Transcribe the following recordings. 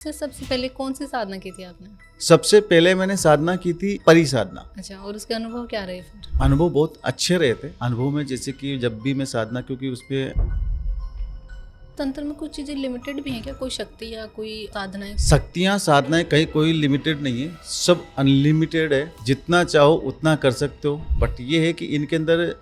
Sir सबसे पहले कौन सी साधना की थी आपने? सबसे पहले मैंने साधना की थी परिसाधना। अच्छा, और उसके अनुभव क्या रहे फिर? अनुभव बहुत अच्छे रहे थे। अनुभव में जैसे कि जब भी मैं साधना, क्योंकि उस पर तंत्र में कुछ चीजें लिमिटेड भी हैं क्या? कोई शक्ति या कोई साधनाएं? शक्तियाँ साधनाएं कहीं कोई लिमिटेड नहीं है, सब अनलिमिटेड है। जितना चाहो उतना कर सकते हो। बट ये है कि इनके अंदर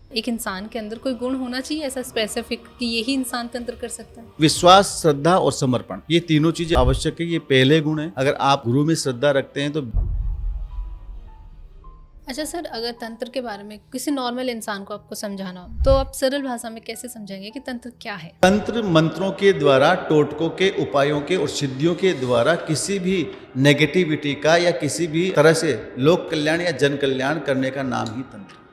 एक इंसान के अंदर कोई गुण होना चाहिए ऐसा स्पेसिफिक कि यही इंसान तंत्र कर सकता है? विश्वास, श्रद्धा और समर्पण, ये तीनों चीजें आवश्यक है। ये पहले गुण है। अगर आप गुरु में श्रद्धा रखते हैं तो अच्छा सर, अगर तंत्र के बारे में किसी नॉर्मल इंसान को आपको समझाना हो तो आप सरल भाषा में कैसे समझाएंगे कि तंत्र क्या है? तंत्र मंत्रों के द्वारा, टोटकों के, उपायों के और सिद्धियों के द्वारा किसी भी नेगेटिविटी का या किसी भी तरह से लोक कल्याण या जन कल्याण करने का नाम ही तंत्र है।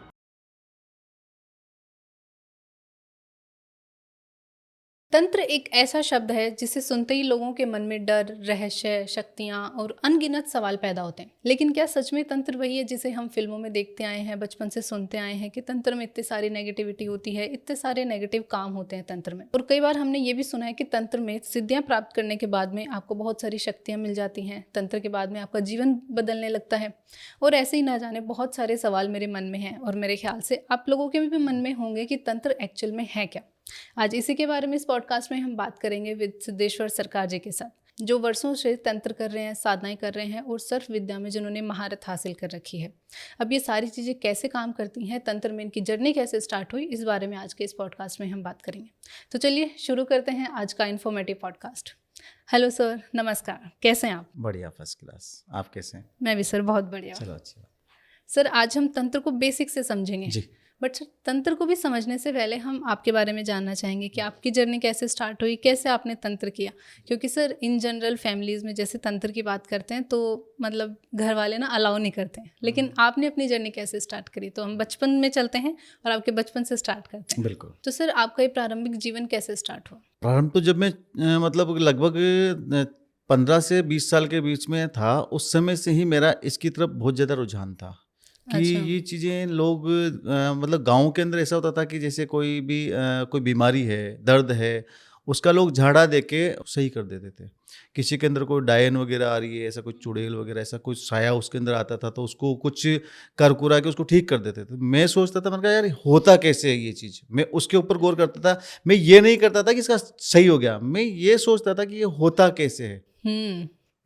तंत्र एक ऐसा शब्द है जिसे सुनते ही लोगों के मन में डर, रहस्य, शक्तियाँ और अनगिनत सवाल पैदा होते हैं। लेकिन क्या सच में तंत्र वही है जिसे हम फिल्मों में देखते आए हैं, बचपन से सुनते आए हैं कि तंत्र में इतनी सारी नेगेटिविटी होती है, इतने सारे नेगेटिव काम होते हैं तंत्र में? और कई बार हमने ये भी सुना है कि तंत्र में सिद्धियाँ प्राप्त करने के बाद में आपको बहुत सारी शक्तियाँ मिल जाती हैं, तंत्र के बाद में आपका जीवन बदलने लगता है। और ऐसे ही ना जाने बहुत सारे सवाल मेरे मन में हैं और मेरे ख्याल से आप लोगों के भी मन में होंगे कि तंत्र एक्चुअल में है क्या। आज इसी के बारे में इस पॉडकास्ट में हम बात करेंगे विद सिद्धेश्वर सरकार जी के साथ, जो वर्षों से तंत्र कर रहे हैं, साधनाएं कर रहे हैं और सर्फ विद्या में जिन्होंने महारत हासिल कर रखी है। अब ये सारी चीज़ें कैसे काम करती हैं, तंत्र में इनकी जर्नी कैसे स्टार्ट हुई, इस बारे में आज के इस पॉडकास्ट में हम बात करेंगे। तो चलिए शुरू करते हैं आज का इन्फॉर्मेटिव पॉडकास्ट। हेलो सर, नमस्कार, कैसे हैं आप? बढ़िया, फर्स्ट क्लास। आप कैसे हैं? मैं भी सर बहुत बढ़िया। चलो, अच्छी बात। सर आज हम तंत्र को बेसिक से समझेंगे जी। बट सर तंत्र को भी समझने से पहले हम आपके बारे में जानना चाहेंगे कि आपकी जर्नी कैसे स्टार्ट हुई, कैसे आपने तंत्र किया। क्योंकि सर इन जनरल फैमिलीज़ में जैसे तंत्र की बात करते हैं तो मतलब घर वाले ना अलाउ नहीं करते हैं, लेकिन आपने अपनी जर्नी कैसे स्टार्ट करी? तो हम बचपन में चलते हैं और आपके बचपन से स्टार्ट करते हैं। बिल्कुल। तो सर आपका ये प्रारंभिक जीवन कैसे स्टार्ट हुआ? प्रारंभ तो जब मैं मतलब लगभग 15 से 20 साल के बीच में था, उस समय से ही मेरा इसकी तरफ बहुत ज़्यादा रुझान था कि अच्छा। ये चीज़ें लोग मतलब गाँव के अंदर ऐसा होता था कि जैसे कोई भी कोई बीमारी है, दर्द है, उसका लोग झाड़ा दे के सही कर देते थे। किसी के अंदर कोई डायन वगैरह आ रही है, ऐसा कुछ चुड़ैल वगैरह, ऐसा कुछ साया उसके अंदर आता था तो उसको कुछ कर कुरा के उसको ठीक कर देते थे। मैं सोचता था, मैंने कहा यार होता कैसे है ये चीज़। मैं उसके ऊपर गौर करता था। मैं ये नहीं करता था कि इसका सही हो गया, मैं ये सोचता था कि ये होता कैसे है।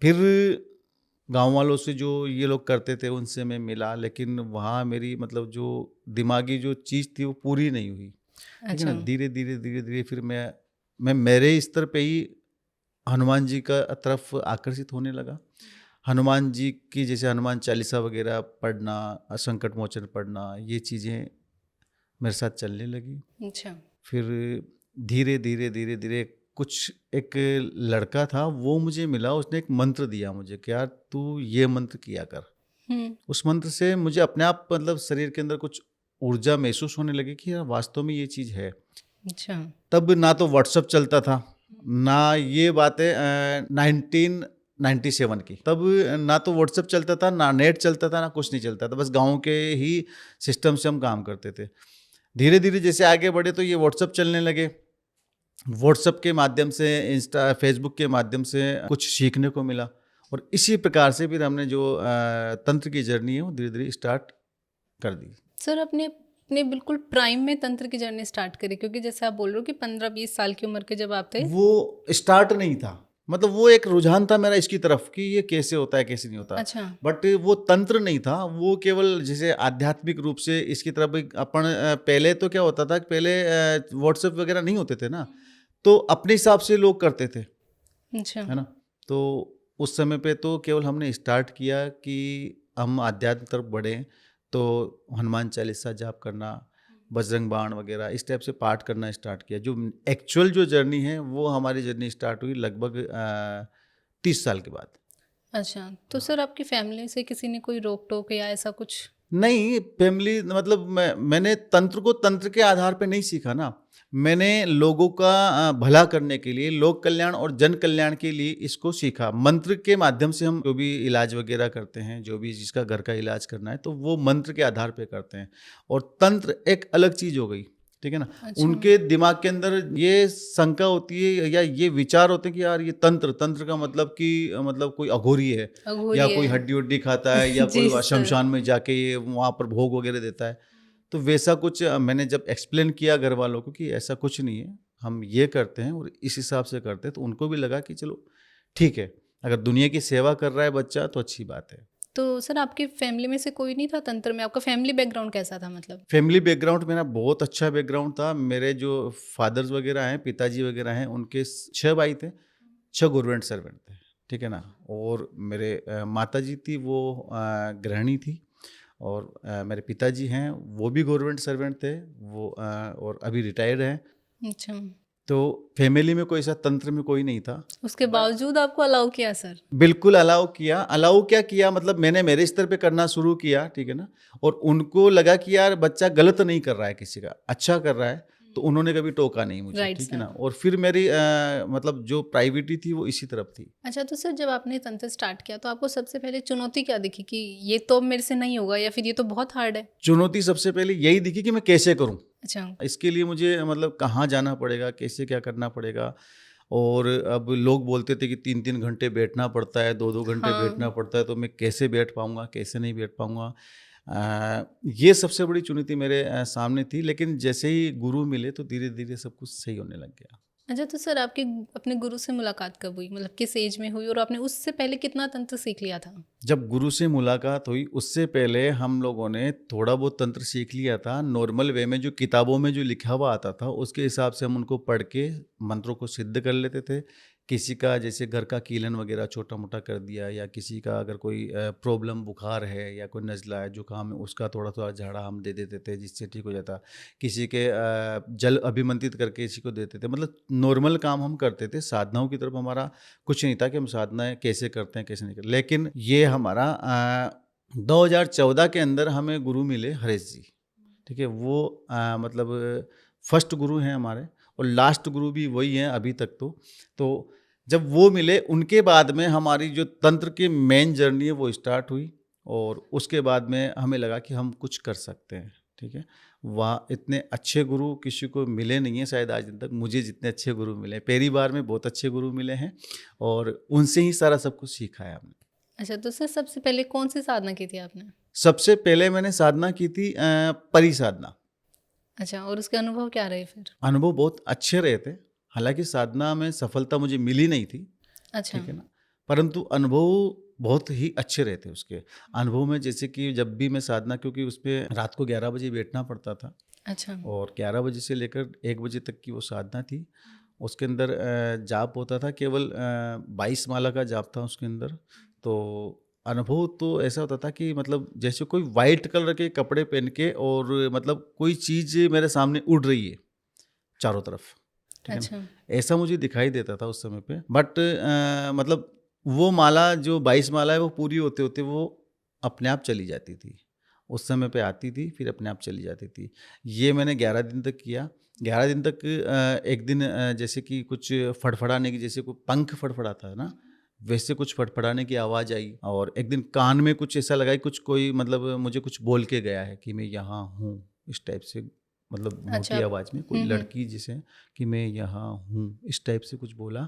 फिर गांव वालों से जो ये लोग करते थे उनसे मैं मिला, लेकिन वहाँ मेरी मतलब जो दिमागी जो चीज़ थी वो पूरी नहीं हुई। ठीक है ना। धीरे धीरे फिर मैं मेरे स्तर पे ही हनुमान जी का तरफ आकर्षित होने लगा। हनुमान जी की जैसे हनुमान चालीसा वगैरह पढ़ना, संकट मोचन पढ़ना, ये चीज़ें मेरे साथ चलने लगी। अच्छा। फिर धीरे धीरे कुछ एक लड़का था, वो मुझे मिला, उसने एक मंत्र दिया मुझे कि यार तू ये मंत्र किया कर। उस मंत्र से मुझे अपने आप मतलब शरीर के अंदर कुछ ऊर्जा महसूस होने लगी कि यार वास्तव में ये चीज़ है। अच्छा। तब ना तो व्हाट्सअप चलता था, ना ये बातें 1997 की, तब ना तो व्हाट्सअप चलता था, ना नेट चलता था, ना कुछ नहीं चलता था। बस गाँव के ही सिस्टम से हम काम करते थे। धीरे धीरे जैसे आगे बढ़े तो ये व्हाट्सअप चलने लगे। व्हाट्सएप के माध्यम से, इंस्टा, फेसबुक के माध्यम से कुछ सीखने को मिला। और इसी प्रकार से फिर हमने जो तंत्र की जर्नी है वो धीरे धीरे स्टार्ट कर दी। सर अपने बिल्कुल प्राइम में तंत्र की जर्नी स्टार्ट करी, क्योंकि जैसे आप बोल रहे हो कि 15-20 साल की उम्र के जब आप थे, वो स्टार्ट नहीं था, मतलब वो एक रुझान था मेरा इसकी तरफ कि ये कैसे होता है, कैसे नहीं होता। अच्छा। बट वो तंत्र नहीं था, वो केवल जैसे आध्यात्मिक रूप से इसकी तरफ अपन पहले तो क्या होता था कि पहले व्हाट्सएप वगैरह नहीं होते थे ना, तो अपने हिसाब से लोग करते थे। अच्छा। है ना। तो उस समय पे तो केवल हमने स्टार्ट किया कि हम आध्यात्म तरफ बढ़े, तो हनुमान चालीसा जाप करना, बजरंग बाण वगैरह इस टाइप से पाठ करना स्टार्ट किया। जो एक्चुअल जो जर्नी है वो हमारी जर्नी स्टार्ट हुई लगभग 30 साल के बाद। अच्छा, तो सर आपकी फैमिली से किसी ने कोई रोक टोक या ऐसा कुछ? नहीं, फैमिली मतलब मैंने तंत्र को तंत्र के आधार पे नहीं सीखा ना। मैंने लोगों का भला करने के लिए, लोक कल्याण और जन कल्याण के लिए इसको सीखा। मंत्र के माध्यम से हम जो भी इलाज वगैरह करते हैं, जो भी जिसका घर का इलाज करना है तो वो मंत्र के आधार पे करते हैं। और तंत्र एक अलग चीज़ हो गई। ठीक है ना। अच्छा। उनके दिमाग के अंदर ये शंका होती है या ये विचार होते हैं कि यार ये तंत्र तंत्र का मतलब कि मतलब कोई अघोरी है या अघोरी कोई है। हड्डी उड्डी खाता है या जी कोई सर। शमशान में जाके ये वहाँ पर भोग वगैरह देता है। तो वैसा कुछ मैंने जब एक्सप्लेन किया घर वालों को कि ऐसा कुछ नहीं है, हम ये करते हैं और इस हिसाब से करते हैं, तो उनको भी लगा कि चलो ठीक है, अगर दुनिया की सेवा कर रहा है बच्चा तो अच्छी बात है। तो सर आपकी फैमिली में से कोई नहीं था तंत्र में? आपका फैमिली बैकग्राउंड कैसा था मतलब? फैमिली बैकग्राउंड मेरा बहुत अच्छा बैकग्राउंड था। मेरे जो फादर्स वगैरह हैं, पिताजी वगैरह हैं, उनके 6 भाई थे, 6 गवर्नमेंट सर्वेंट थे, ठीक है ना। और मेरे माताजी थी वो गृहिणी थी, और मेरे पिताजी हैं वो भी गवर्नमेंट सर्वेंट थे, वो और अभी रिटायर्ड हैं। अच्छा। तो फैमिली में कोई ऐसा तंत्र में कोई नहीं था। उसके बावजूद आपको अलाउ किया सर? बिल्कुल अलाउ किया। अलाउ क्या किया मतलब मैंने मेरे स्तर पे करना शुरू किया, ठीक है ना। और उनको लगा कि यार बच्चा गलत नहीं कर रहा है, किसी का अच्छा कर रहा है, तो उन्होंने कभी टोका नहीं मुझे, राइट ठीक है ना। सर। और फिर मेरी मतलब जो प्राइवेटी थी वो इसी तरफ थी। अच्छा, तो सर जब आपने तंत्र स्टार्ट किया तो आपको सबसे पहले चुनौती क्या दिखी कि ये तो मेरे से नहीं होगा या फिर ये तो बहुत हार्ड है? चुनौती सबसे पहले यही दिखी कि मैं कैसे करूं। अच्छा। इसके लिए मुझे मतलब कहाँ जाना पड़ेगा, कैसे क्या करना पड़ेगा। और अब लोग बोलते थे कि 3-3 घंटे बैठना पड़ता है, 2-2 घंटे बैठना हाँ। पड़ता है, तो मैं कैसे बैठ पाऊँगा, कैसे नहीं बैठ पाऊँगा। ये सबसे बड़ी चुनौती मेरे सामने थी, लेकिन जैसे ही गुरु मिले तो धीरे-धीरे सब कुछ सही होने लग गया। अच्छा, तो सर आपकी अपने गुरु से मुलाकात कब हुई? मतलब किस एज में हुई और आपने उससे पहले कितना तंत्र सीख लिया था? जब गुरु से मुलाकात हुई उससे पहले हम लोगों ने थोड़ा बहुत तंत्र सीख लिया था, नॉर्मल वे में जो किताबों में जो लिखा हुआ आता था उसके हिसाब से हम उनको पढ़ के मंत्रों को सिद्ध कर लेते थे। किसी का जैसे घर का कीलन वगैरह छोटा मोटा कर दिया, या किसी का अगर कोई प्रॉब्लम बुखार है या कोई नज़ला है जुकाम है, उसका थोड़ा थोड़ा झाड़ा हम दे देते थे जिससे ठीक हो जाता। किसी के जल अभिमंत्रित करके किसी को देते थे। मतलब नॉर्मल काम हम करते थे, साधनाओं की तरफ हमारा कुछ नहीं था कि हम साधनाएं कैसे करते हैं कैसे नहीं करते। लेकिन ये हमारा 2014 के अंदर हमें गुरु मिले हरीश जी, ठीक है। वो मतलब फर्स्ट गुरु हैं हमारे, और लास्ट गुरु भी वही हैं अभी तक। तो जब वो मिले उनके बाद में हमारी जो तंत्र की मेन जर्नी है वो स्टार्ट हुई, और उसके बाद में हमें लगा कि हम कुछ कर सकते हैं, ठीक है। वहाँ इतने अच्छे गुरु किसी को मिले नहीं हैं शायद आज दिन तक, मुझे जितने अच्छे गुरु मिले, पहली बार में बहुत अच्छे गुरु मिले हैं, और उनसे ही सारा सब कुछ सीखा है हमने। अच्छा, तो सर सबसे पहले कौन सी साधना की थी आपने? सबसे पहले मैंने साधना की थी परी साधना। अच्छा, और उसके अनुभव क्या रहे फिर? अनुभव बहुत अच्छे रहे थे। हालांकि साधना में सफलता मुझे मिली नहीं थी, अच्छा। ठीक है ना, परंतु अनुभव बहुत ही अच्छे रहे थे उसके। अनुभव में जैसे कि जब भी मैं साधना, क्योंकि उस पर रात को 11 बजे बैठना पड़ता था, अच्छा। और 11 बजे से लेकर 1 बजे तक की वो साधना थी। उसके अंदर जाप होता था, केवल 22 माला का जाप था उसके अंदर। तो अनुभव तो ऐसा होता था कि मतलब जैसे कोई वाइट कलर के कपड़े पहन के, और मतलब कोई चीज़ मेरे सामने उड़ रही है चारों तरफ, ठीक है ना। अच्छा। ऐसा मुझे दिखाई देता था उस समय पे। बट मतलब वो माला जो 22 माला है वो पूरी होते होते वो अपने आप चली जाती थी। उस समय पे आती थी फिर अपने आप चली जाती थी। ये मैंने 11 दिन तक किया। 11 दिन तक एक दिन जैसे कि कुछ फड़फड़ाने की, जैसे कोई पंख फड़फड़ाता है ना, वैसे कुछ फड़फड़ाने की आवाज़ आई। और एक दिन कान में कुछ ऐसा लगा कि कुछ कोई मतलब मुझे कुछ बोल के गया है कि मैं यहाँ हूँ, इस टाइप से, मतलब मोटी अच्छा। आवाज़ में कोई लड़की जैसे कि मैं यहाँ हूँ, इस टाइप से कुछ बोला।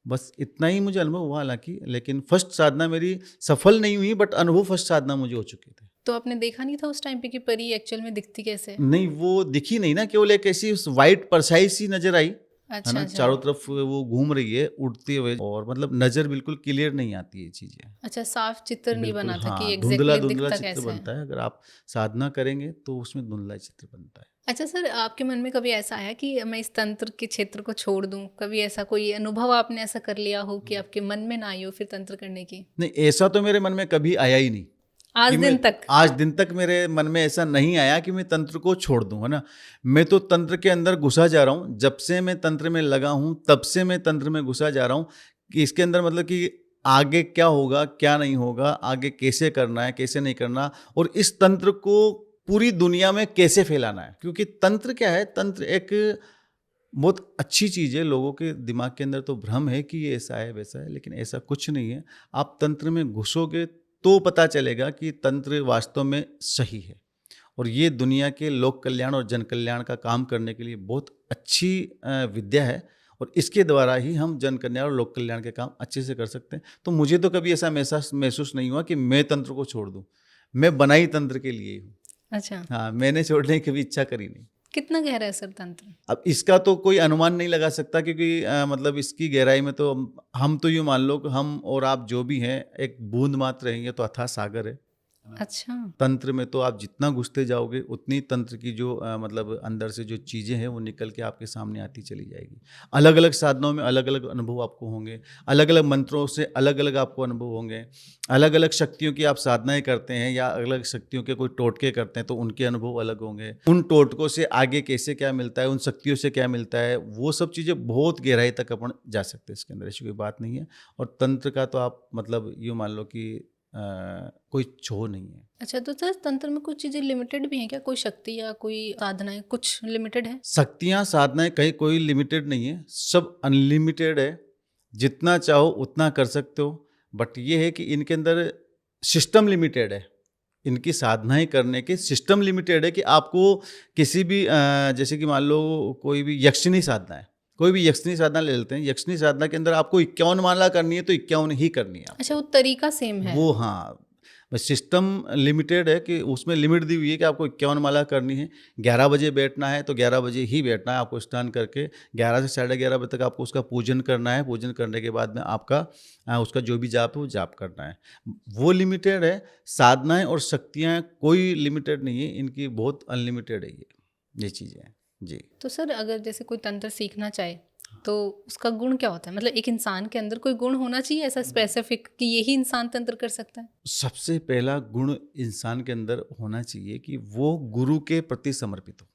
बस इतना ही मुझे अनुभव हुआ हालांकि, लेकिन फर्स्ट साधना मेरी सफल नहीं हुई, बट अनुभव फर्स्ट साधना मुझे हो चुके थे। तो आपने देखा नहीं था उस टाइम पे कि परी एक्चुअल में दिखती कैसे है? नहीं, वो दिखी नहीं ना, केवल एक ऐसी वाइट परछाई सी नजर आई, है अच्छा। ना, अच्छा। चारों तरफ वो घूम रही है उड़ते हुए, और मतलब नजर बिल्कुल क्लियर नहीं आती है चीजें। अच्छा, साफ चित्र नहीं बिल्कुल बना था कि हाँ, धुंधला एग्जैक्टली धुंधला दिखता चित्र कैसे है। बनता है। अगर आप साधना करेंगे तो उसमें धुंधला चित्र बनता है। अच्छा सर, आपके मन में कभी ऐसा आया कि मैं इस तंत्र के क्षेत्र को छोड़ दूं? कभी ऐसा कोई अनुभव आपने ऐसा कर लिया हो कि आपके मन में ना आई हो फिर तंत्र करने की? नहीं, ऐसा तो मेरे मन में कभी आया ही नहीं आज कि दिन मैं, तक? आज दिन तक मेरे मन में ऐसा नहीं आया कि मैं तंत्र को छोड़ दूं, है ना। मैं तो तंत्र के अंदर घुसा जा रहा हूं। जब से मैं तंत्र में लगा हूं तब से मैं तंत्र में घुसा जा रहा हूं, कि इसके अंदर मतलब कि आगे क्या होगा क्या नहीं होगा, आगे कैसे करना है कैसे नहीं करना, और इस तंत्र को पूरी दुनिया में कैसे फैलाना है। क्योंकि तंत्र क्या है, तंत्र एक बहुत अच्छी चीज़ है। लोगों के दिमाग के अंदर तो भ्रम है कि ये ऐसा है वैसा है, लेकिन ऐसा कुछ नहीं है। आप तंत्र में घुसोगे तो पता चलेगा कि तंत्र वास्तव में सही है। और ये दुनिया के लोक कल्याण और जन कल्याण का काम करने के लिए बहुत अच्छी विद्या है, और इसके द्वारा ही हम जन कल्याण और लोक कल्याण के काम अच्छे से कर सकते हैं। तो मुझे तो कभी ऐसा महसूस नहीं हुआ कि मैं तंत्र को छोड़ दूं। मैं बना ही तंत्र के लिए ही हूँ। अच्छा, हाँ, मैंने छोड़ने की भी इच्छा करी नहीं। कितना गहरा है सर तंत्र? अब इसका तो कोई अनुमान नहीं लगा सकता, क्योंकि मतलब इसकी गहराई में तो हम तो यूँ मान लो कि हम और आप जो भी हैं एक बूंद मात्र हैं, ये तो अथाह सागर है। अच्छा, तंत्र में तो आप जितना घुसते जाओगे उतनी तंत्र की जो मतलब अंदर से जो चीज़ें हैं वो निकल के आपके सामने आती चली जाएगी। अलग अलग साधनों में अलग अलग अनुभव आपको होंगे, अलग अलग मंत्रों से अलग अलग आपको अनुभव होंगे, अलग अलग शक्तियों की आप साधनाएं करते हैं या अलग अलग शक्तियों के कोई टोटके करते हैं तो उनके अनुभव अलग होंगे। उन टोटकों से आगे कैसे क्या मिलता है, उन शक्तियों से क्या मिलता है, वो सब चीज़ें बहुत गहराई तक अपन जा सकते हैं। इसके अंदर ऐसी कोई बात नहीं है। और तंत्र का तो आप मतलब यूँ मान लो कि कोई छोर नहीं है। अच्छा, तो सर तंत्र में कुछ चीज़ें लिमिटेड भी हैं क्या? कोई शक्ति या कोई साधनाएं कुछ लिमिटेड है? शक्तियाँ साधनाएं कहीं कोई लिमिटेड नहीं है, सब अनलिमिटेड है। जितना चाहो उतना कर सकते हो, बट ये है कि इनके अंदर सिस्टम लिमिटेड है। इनकी साधनाएं करने के सिस्टम लिमिटेड है कि आपको किसी भी जैसे कि मान लो कोई भी यक्षिणी साधना है, कोई भी यक्षिणी साधना ले लेते हैं। यक्षिणी साधना के अंदर आपको 51 माला करनी है तो 51 ही करनी है आपको। अच्छा, वो तरीका सेम है? वो हाँ, सिस्टम लिमिटेड है कि उसमें लिमिट दी हुई है कि आपको 51 माला करनी है। 11 बजे बैठना है तो 11 बजे ही बैठना है आपको। स्नान करके 11 से 11:30 बजे तक आपको उसका पूजन करना है। पूजन करने के बाद में आपका उसका जो भी जाप है वो जाप करना है। वो लिमिटेड है। साधनाएं और शक्तियाँ कोई लिमिटेड नहीं है, इनकी बहुत अनलिमिटेड है ये चीज़ें हैं जी। तो सर अगर जैसे कोई तंत्र सीखना चाहे तो उसका गुण क्या होता है? मतलब एक इंसान के अंदर कोई गुण होना चाहिए ऐसा स्पेसिफिक कि यही इंसान तंत्र कर सकता है? सबसे पहला गुण इंसान के अंदर होना चाहिए कि वो गुरु के प्रति समर्पित हो।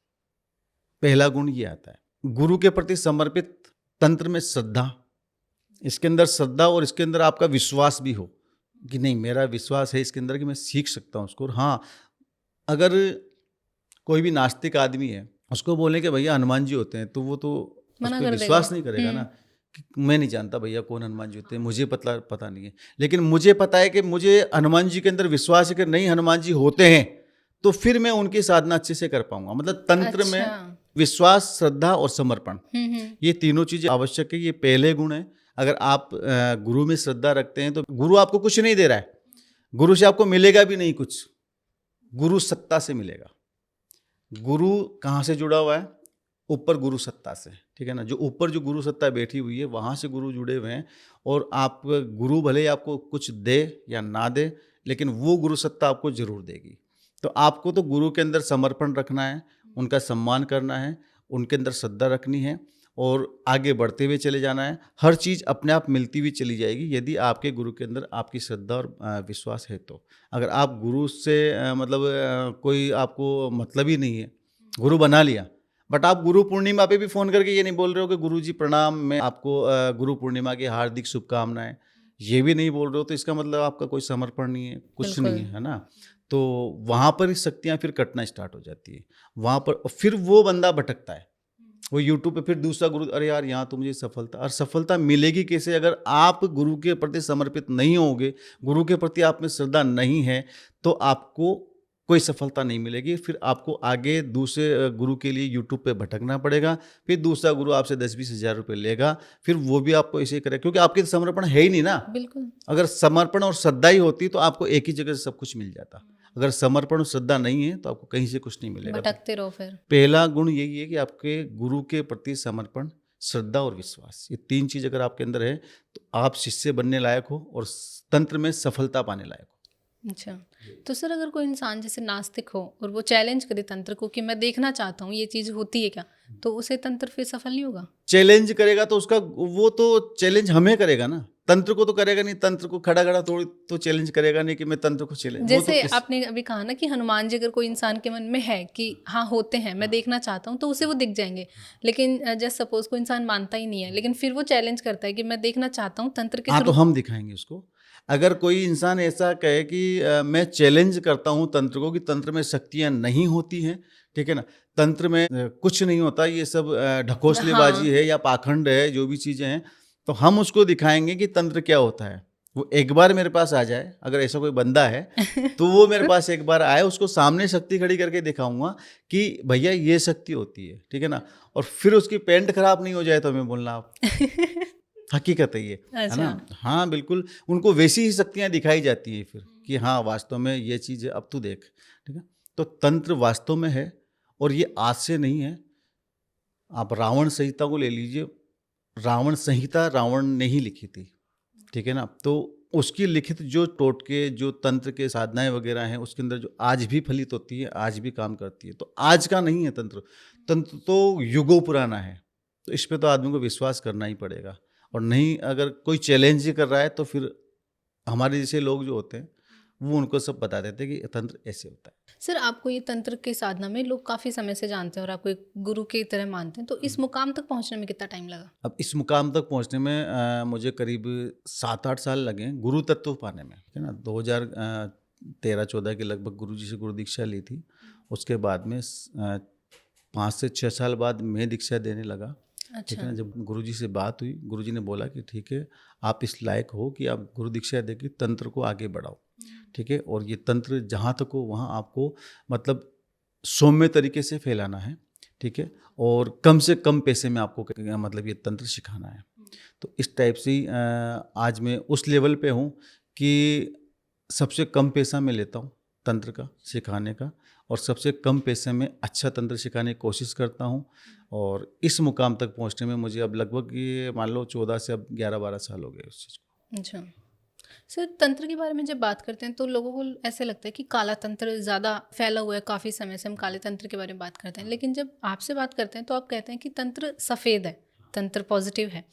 पहला गुण ये आता है गुरु के प्रति समर्पित। तंत्र में श्रद्धा, इसके अंदर श्रद्धा और इसके अंदर आपका विश्वास भी हो कि नहीं, मेरा विश्वास है इसके अंदर कि मैं सीख सकता हूँ उसको। और हाँ, अगर कोई भी नास्तिक आदमी है उसको बोले कि भैया हनुमान जी होते हैं तो वो तो उस मना पर कर विश्वास देगा। नहीं करेगा ना कि मैं नहीं जानता भैया कौन हनुमान जी होते हैं, मुझे पता नहीं है। लेकिन मुझे पता है कि मुझे हनुमान जी के अंदर विश्वास है कि नहीं, हनुमान जी होते हैं तो फिर मैं उनकी साधना अच्छे से कर पाऊंगा। मतलब तंत्र में अच्छा। विश्वास, श्रद्धा और समर्पण, हम्म। ये तीनों चीजें आवश्यक है। ये पहले गुण है। अगर आप गुरु में श्रद्धा रखते हैं तो गुरु आपको कुछ नहीं दे रहा है, गुरु से आपको मिलेगा भी नहीं कुछ, गुरु सत्ता से मिलेगा। गुरु कहाँ से जुड़ा हुआ है? ऊपर गुरु सत्ता से, ठीक है ना। जो ऊपर जो गुरु सत्ता बैठी हुई है वहाँ से गुरु जुड़े हुए हैं। और आप गुरु भले ही आपको कुछ दे या ना दे, लेकिन वो गुरु सत्ता आपको जरूर देगी। तो आपको तो गुरु के अंदर समर्पण रखना है, उनका सम्मान करना है, उनके अंदर श्रद्धा रखनी है और आगे बढ़ते हुए चले जाना है। हर चीज़ अपने आप मिलती हुई चली जाएगी यदि आपके गुरु के अंदर आपकी श्रद्धा और विश्वास है तो। अगर आप गुरु से मतलब कोई आपको मतलब ही नहीं है, गुरु बना लिया बट आप गुरु पूर्णिमा पे भी फ़ोन करके ये नहीं बोल रहे हो कि गुरु जी प्रणाम, मैं आपको गुरु पूर्णिमा की हार्दिक शुभकामनाएं, ये भी नहीं बोल रहे हो, तो इसका मतलब आपका कोई समर्पण नहीं है, कुछ बिल्कुल। नहीं है ना। तो वहाँ पर शक्तियाँ फिर कटना स्टार्ट हो जाती है। वहाँ पर फिर वो बंदा भटकता है, वो यूट्यूब पे फिर दूसरा गुरु, अरे यार यहाँ तो मुझे सफलता, और सफलता मिलेगी कैसे अगर आप गुरु के प्रति समर्पित नहीं होगे, गुरु के प्रति आप में श्रद्धा नहीं है तो आपको कोई सफलता नहीं मिलेगी। फिर आपको आगे दूसरे गुरु के लिए यूट्यूब पे भटकना पड़ेगा। फिर दूसरा गुरु आपसे 10-20 हज़ार रुपये लेगा, फिर वो भी आपको ऐसे ही करेगा क्योंकि आपके समर्पण है ही नहीं ना। बिल्कुल। अगर समर्पण और श्रद्धा ही होती तो आपको एक ही जगह से सब कुछ मिल जाता। अगर समर्पण और श्रद्धा नहीं है तो आपको कहीं से कुछ नहीं मिलेगा। भटकते रहो फिर। पहला गुण यही है कि आपके गुरु के प्रति समर्पण, श्रद्धा और विश्वास, ये तीन चीज अगर आपके अंदर है तो आप शिष्य बनने लायक हो और तंत्र में सफलता पाने लायक हो। अच्छा, तो सर अगर कोई इंसान जैसे नास्तिक हो और वो चैलेंज करे तंत्र को कि मैं देखना चाहता हूँ ये चीज़ होती है क्या, तो उसे तंत्र फिर सफल नहीं होगा? चैलेंज करेगा तो उसका वो तो चैलेंज हमें करेगा ना, तंत्र को तो करेगा नहीं। तंत्र को खड़ा खड़ा थोड़ी तो चैलेंज करेगा नहीं कि मैं तंत्र को चैलेंज। जैसे आपने अभी कहा ना कि हनुमान जी अगर कोई इंसान के मन में है कि हाँ होते हैं, मैं देखना चाहता हूँ, तो उसे वो दिख जाएंगे। लेकिन जैसे सपोज कोई इंसान मानता ही नहीं है लेकिन फिर वो चैलेंज करता है कि मैं देखना चाहता हूँ तंत्र के हाँ, थ्रू, तो हम दिखाएंगे उसको। अगर कोई इंसान ऐसा कहे कि मैं चैलेंज करता हूँ तंत्र को कि तंत्र में शक्तियाँ नहीं होती हैं, ठीक है ना, तंत्र में कुछ नहीं होता, ये सब ढकोसलेबाजी है या पाखंड है, जो भी चीज़ें हैं, तो हम उसको दिखाएंगे कि तंत्र क्या होता है। वो एक बार मेरे पास आ जाए, अगर ऐसा कोई बंदा है तो वो मेरे पास एक बार आए, उसको सामने शक्ति खड़ी करके दिखाऊंगा कि भैया ये शक्ति होती है, ठीक है ना। और फिर उसकी पेंट खराब नहीं हो जाए तो हमें बोलना आप। हकीकत है ये, है ना। अच्छा। हाँ बिल्कुल, उनको वैसी ही शक्तियाँ दिखाई जाती है फिर कि हाँ वास्तव में ये चीज़ है, अब तू देख, ठीक है। तो तंत्र वास्तव में है, और ये आज से नहीं है। आप रावण संहिता को ले लीजिए, रावण संहिता रावण ने ही लिखी थी, ठीक है ना। तो उसकी लिखित जो टोटके, जो तंत्र के साधनाएं वगैरह हैं, उसके अंदर जो आज भी फलित होती है, आज भी काम करती है। तो आज का नहीं है तंत्र, तंत्र तो युगों पुराना है। तो इस पे तो आदमी को विश्वास करना ही पड़ेगा, और नहीं अगर कोई चैलेंज ही कर रहा है तो फिर हमारे जैसे लोग जो होते हैं वो उनको सब बता देते हैं कि तंत्र ऐसे होता है। सर, आपको ये तंत्र के साधना में लोग काफ़ी समय से जानते हैं और आपको एक गुरु की तरह मानते हैं, तो इस मुकाम तक पहुंचने में कितना टाइम लगा? अब इस मुकाम तक पहुंचने में मुझे करीब 7-8 साल लगे गुरु तत्व पाने में, ठीक है ना। 2013-14 के लगभग गुरु जी से गुरु दीक्षा ली थी। उसके बाद में 5 से 6 साल बाद मैं दीक्षा देने लगा, ठीक अच्छा। है ना। जब गुरु जी से बात हुई, गुरु जी ने बोला कि ठीक है, आप इस लायक हो कि आप गुरु दीक्षा देके तंत्र को आगे बढ़ाओ, ठीक है। और ये तंत्र जहाँ तक हो वहाँ आपको मतलब सौम्य तरीके से फैलाना है, ठीक है। और कम से कम पैसे में आपको मतलब ये तंत्र सिखाना है। तो इस टाइप से ही आज मैं उस लेवल पे हूँ कि सबसे कम पैसा मैं लेता हूँ तंत्र का सिखाने का, और सबसे कम पैसे में अच्छा तंत्र सिखाने की कोशिश करता हूँ। और इस मुकाम तक पहुँचने में मुझे अब लगभग ये मान लो 14 से अब 11-12 साल हो गए उस चीज़ को। अच्छा सर, तंत्र के बारे में जब बात करते हैं तो लोगों को ऐसे लगता है कि काला तंत्र ज़्यादा फैला हुआ है, काफ़ी समय से हम काले तंत्र के बारे में बात करते हैं, लेकिन जब आपसे बात करते हैं तो आप कहते हैं कि तंत्र सफ़ेद है, तंत्र पॉजिटिव है।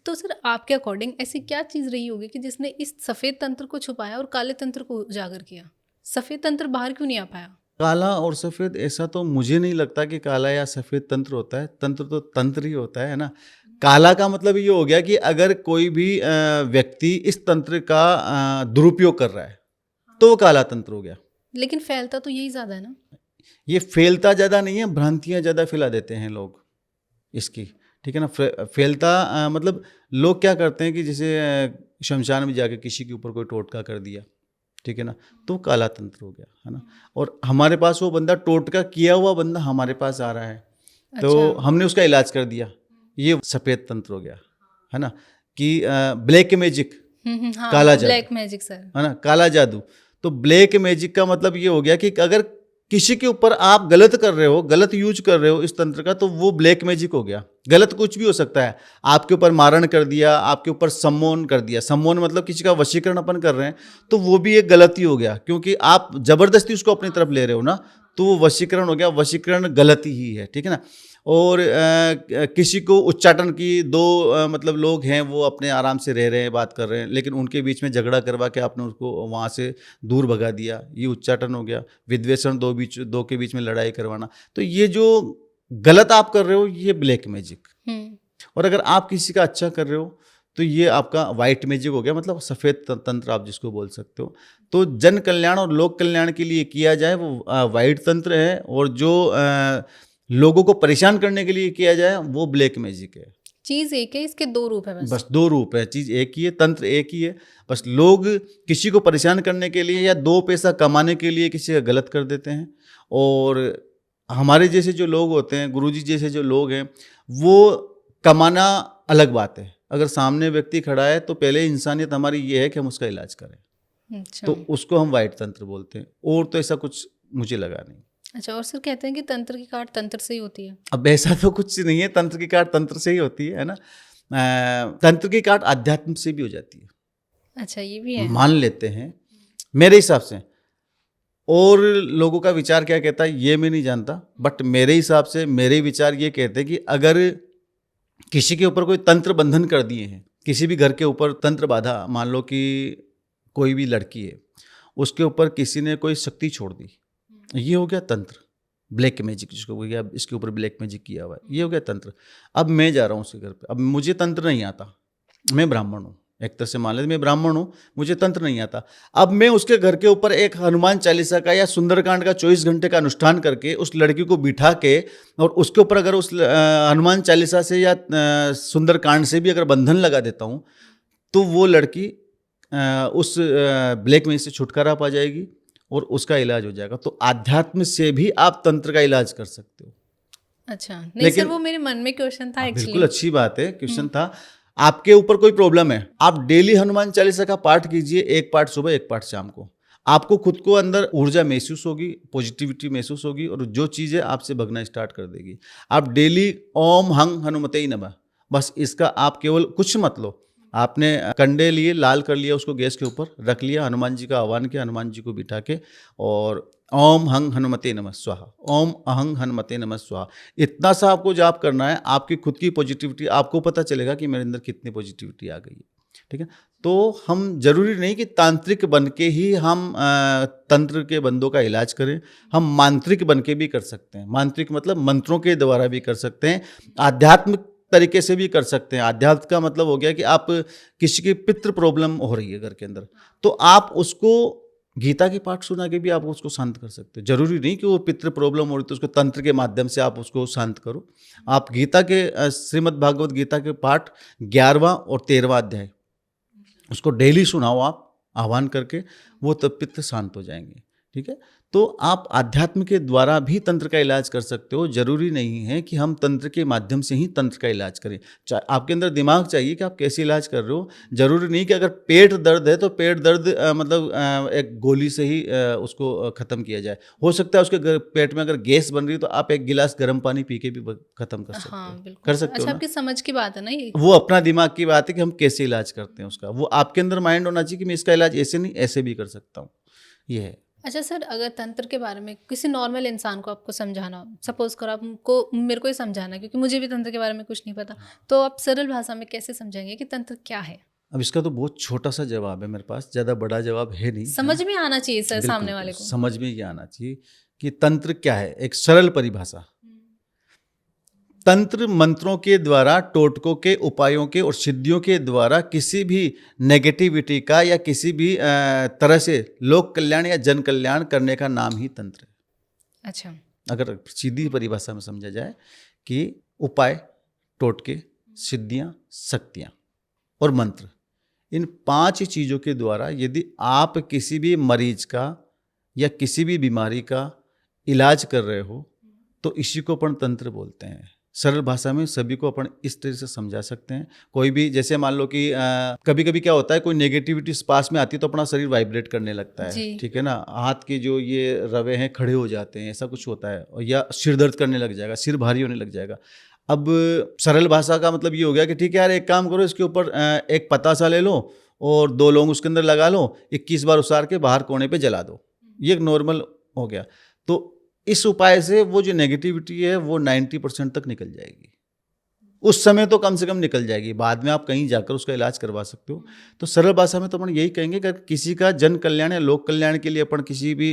तो सर, आपके अकॉर्डिंग ऐसी क्या चीज़ रही होगी कि जिसने इस सफ़ेद तंत्र को छुपाया और काले तंत्र को उजागर किया? सफ़ेद तंत्र बाहर क्यों नहीं आ पाया? काला और सफ़ेद ऐसा तो मुझे नहीं लगता कि काला या सफ़ेद तंत्र होता है। तंत्र तो तंत्र ही होता है ना। काला का मतलब ये हो गया कि अगर कोई भी व्यक्ति इस तंत्र का दुरुपयोग कर रहा है तो वो काला तंत्र हो गया। लेकिन फैलता तो यही ज़्यादा है ना। ये फैलता ज़्यादा नहीं है, भ्रांतियाँ ज़्यादा फैला देते हैं लोग इसकी, ठीक है ना। फैलता मतलब लोग क्या करते हैं कि जैसे शमशान में जाके किसी के ऊपर कोई टोटका कर दिया, ठीक है ना, तो काला तंत्र हो गया, है ना। और हमारे पास वो बंदा टोटका किया हुआ बंदा हमारे पास आ रहा है, तो अच्छा। हमने उसका इलाज कर दिया, ये सफ़ेद तंत्र हो गया, है ना। कि ब्लैक मैजिक, हाँ, काला जादू, ब्लैक मैजिक सर। है ना, काला जादू। तो ब्लैक मैजिक का मतलब ये हो गया कि अगर किसी के ऊपर आप गलत कर रहे हो, गलत यूज कर रहे हो इस तंत्र का, तो वो ब्लैक मैजिक हो गया। गलत कुछ भी हो सकता है, आपके ऊपर मारण कर दिया, आपके ऊपर सम्मोहन कर दिया। सम्मोहन मतलब किसी का वशीकरण अपन कर रहे हैं, तो वो भी एक गलती हो गया, क्योंकि आप जबरदस्ती उसको अपनी तरफ ले रहे हो ना, तो वो वशीकरण हो गया। वशीकरण गलती ही है, ठीक है ना। और किसी को उच्चाटन की दो मतलब लोग हैं, वो अपने आराम से रह रहे हैं, बात कर रहे हैं, लेकिन उनके बीच में झगड़ा करवा के आपने उसको वहाँ से दूर भगा दिया, ये उच्चाटन हो गया। विद्वेषण, दो के बीच में लड़ाई करवाना, तो ये जो गलत आप कर रहे हो ये ब्लैक मैजिक। और अगर आप किसी का अच्छा कर रहे हो तो ये आपका वाइट मैजिक हो गया, मतलब सफ़ेद तंत्र आप जिसको बोल सकते हो। तो जन कल्याण और लोक कल्याण के लिए किया जाए वो वाइट तंत्र है, और जो लोगों को परेशान करने के लिए किया जाए वो ब्लैक मैजिक है। चीज़ एक है, इसके दो रूप है बस 2 रूप है, चीज़ एक ही है, तंत्र एक ही है। बस लोग किसी को परेशान करने के लिए या 2 पैसा कमाने के लिए किसी का गलत कर देते हैं। और हमारे जैसे जो लोग होते हैं, गुरुजी जैसे जो लोग हैं, वो कमाना अलग बात है। अगर सामने व्यक्ति खड़ा है तो पहले इंसानियत हमारी ये है कि हम उसका इलाज करें। अच्छा। तो उसको हम वाइट तंत्र बोलते हैं, और तो ऐसा कुछ मुझे लगा नहीं। अच्छा, और सर कहते हैं कि तंत्र की काट तंत्र से ही होती है। अब ऐसा तो कुछ नहीं है, तंत्र की काट तंत्र से ही होती है ना। तंत्र की काट अध्यात्म से भी हो जाती है। अच्छा, ये भी है। मान लेते हैं मेरे हिसाब से, और लोगों का विचार क्या कहता है ये मैं नहीं जानता, बट मेरे हिसाब से मेरे विचार ये कहते हैं कि अगर किसी के ऊपर कोई तंत्र बंधन कर दिए हैं, किसी भी घर के ऊपर तंत्र बाधा, मान लो कि कोई भी लड़की है, उसके ऊपर किसी ने कोई शक्ति छोड़ दी, ये हो गया तंत्र। ब्लैक मैजिक जिसको हो गया, इसके ऊपर ब्लैक मैजिक किया हुआ है, ये हो गया तंत्र। अब मैं जा रहा हूँ उसके घर पे, अब मुझे तंत्र नहीं आता, मैं ब्राह्मण हूँ, एक तरह से मान लेते मैं ब्राह्मण हूँ, मुझे तंत्र नहीं आता। अब मैं उसके घर के ऊपर एक हनुमान चालीसा का या सुंदरकांड का 24 घंटे का अनुष्ठान करके उस लड़की को बिठा के, और उसके ऊपर अगर उस हनुमान चालीसा से या सुंदरकांड से भी अगर बंधन लगा देता हूँ, तो वो लड़की उस ब्लैक मैजिक से छुटकारा पा जाएगी और उसका इलाज हो जाएगा। तो आध्यात्म से भी आप तंत्र का इलाज कर सकते हो। अच्छा, नहीं सर, वो मेरे मन में क्वेश्चन था बिल्कुल एक्चुअली। अच्छी बात है, क्वेश्चन था। आपके ऊपर कोई प्रॉब्लम है, आप डेली हनुमान चालीसा का पाठ कीजिए, एक पाठ सुबह एक पाठ शाम को। आपको खुद को अंदर ऊर्जा महसूस होगी, पॉजिटिविटी महसूस होगी और जो चीज़ें आपसे भगना स्टार्ट कर देगी। आप डेली ओम हंग हनुमते ही नमः, बस इसका आप केवल कुछ मत लो। आपने कंडे लिए, लाल कर लिया, उसको गैस के ऊपर रख लिया, हनुमान जी का आह्वान किया, हनुमान जी को बिठा के और ओम हंग हनुमते नमः स्वाहा, ओम अहंग हनुमते नमः स्वाहा, इतना सा आपको जाप करना है। आपकी खुद की पॉजिटिविटी, आपको पता चलेगा कि मेरे अंदर कितनी पॉजिटिविटी आ गई है। ठीक है, तो हम जरूरी नहीं कि तांत्रिक बन के ही हम तंत्र के बंदों का इलाज करें, हम मांत्रिक बन के भी कर सकते हैं। मांत्रिक मतलब मंत्रों के द्वारा भी कर सकते हैं, आध्यात्मिक तरीके से भी कर सकते हैं। आध्यात्म का मतलब हो गया कि आप किसी की पितृ प्रॉब्लम हो रही है घर के अंदर, तो आप उसको गीता के पाठ सुना के भी आप उसको शांत कर सकते हो। जरूरी नहीं कि वो पितृ प्रॉब्लम हो रही तो उसको तंत्र के माध्यम से आप उसको शांत करो। आप गीता के श्रीमद् भागवत गीता के पाठ 11वां और 13वां अध्याय उसको डेली सुनाओ आप आह्वान करके, वो तब पित्त शांत हो जाएंगे। ठीक है, तो आप अध्यात्म के द्वारा भी तंत्र का इलाज कर सकते हो। जरूरी नहीं है कि हम तंत्र के माध्यम से ही तंत्र का इलाज करें। आपके अंदर दिमाग चाहिए कि आप कैसे इलाज कर रहे हो। जरूरी नहीं कि अगर पेट दर्द है तो पेट दर्द एक गोली से ही उसको ख़त्म किया जाए। हो सकता है उसके पेट में अगर गैस बन रही है तो आप एक गिलास गर्म पानी पी के भी ख़त्म कर सकते हो। हाँ बिल्कुल, कर सकते हो अच्छा, ना? आपकी समझ की बात है ना ये। वो अपना दिमाग की बात है कि हम कैसे इलाज करते हैं उसका। वो आपके अंदर माइंड होना चाहिए कि मैं इसका इलाज ऐसे नहीं ऐसे भी कर सकता हूँ, ये है। अच्छा सर, अगर तंत्र के बारे में किसी नॉर्मल इंसान को आपको समझाना, सपोज करो आपको मेरे को ही समझाना, क्योंकि मुझे भी तंत्र के बारे में कुछ नहीं पता, तो आप सरल भाषा में कैसे समझाएंगे कि तंत्र क्या है? अब इसका तो बहुत छोटा सा जवाब है मेरे पास, ज़्यादा बड़ा जवाब है नहीं। समझ में आना चाहिए सर बिल्कुल, सामने वाले को। समझ में ये आना चाहिए कि तंत्र क्या है। एक सरल परिभाषा, तंत्र मंत्रों के द्वारा, टोटकों के, उपायों के और सिद्धियों के द्वारा किसी भी नेगेटिविटी का या किसी भी तरह से लोक कल्याण या जन कल्याण करने का नाम ही तंत्र है। अच्छा, अगर सीधी परिभाषा में समझा जाए कि उपाय, टोटके, सिद्धियाँ, शक्तियाँ और मंत्र, इन 5 चीज़ों के द्वारा यदि आप किसी भी मरीज का या किसी भी बीमारी का इलाज कर रहे हो तो इसी को अपन तंत्र बोलते हैं। सरल भाषा में सभी को अपन इस तरह से समझा सकते हैं। कोई भी, जैसे मान लो कि कभी कभी क्या होता है, कोई नेगेटिविटी पास में आती है तो अपना शरीर वाइब्रेट करने लगता है। ठीक है ना, हाथ के जो ये रवे हैं खड़े हो जाते हैं, ऐसा कुछ होता है, या सिर दर्द करने लग जाएगा, सिर भारी होने लग जाएगा। अब सरल भाषा का मतलब ये हो गया कि ठीक है यार, एक काम करो, इसके ऊपर एक पत्ता सा ले लो और 2 लौंग उसके अंदर लगा लो, 21 बार उसार के बाहर कोने पे जला दो। ये एक नॉर्मल हो गया। तो इस उपाय से वो जो नेगेटिविटी है वो 90% तक निकल जाएगी। उस समय तो कम से कम निकल जाएगी, बाद में आप कहीं जाकर उसका इलाज करवा सकते हो। तो सरल भाषा में तो अपन यही कहेंगे कि किसी का जन कल्याण या लोक कल्याण के लिए अपन किसी भी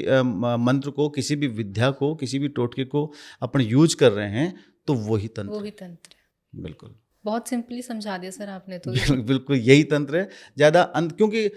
मंत्र को, किसी भी विद्या को, किसी भी टोटके को अपन यूज कर रहे हैं तो वही तंत्र है। बिल्कुल, बहुत सिंपली समझा दिया सर आपने तो। बिल्कुल यही तंत्र है। ज़्यादा क्योंकि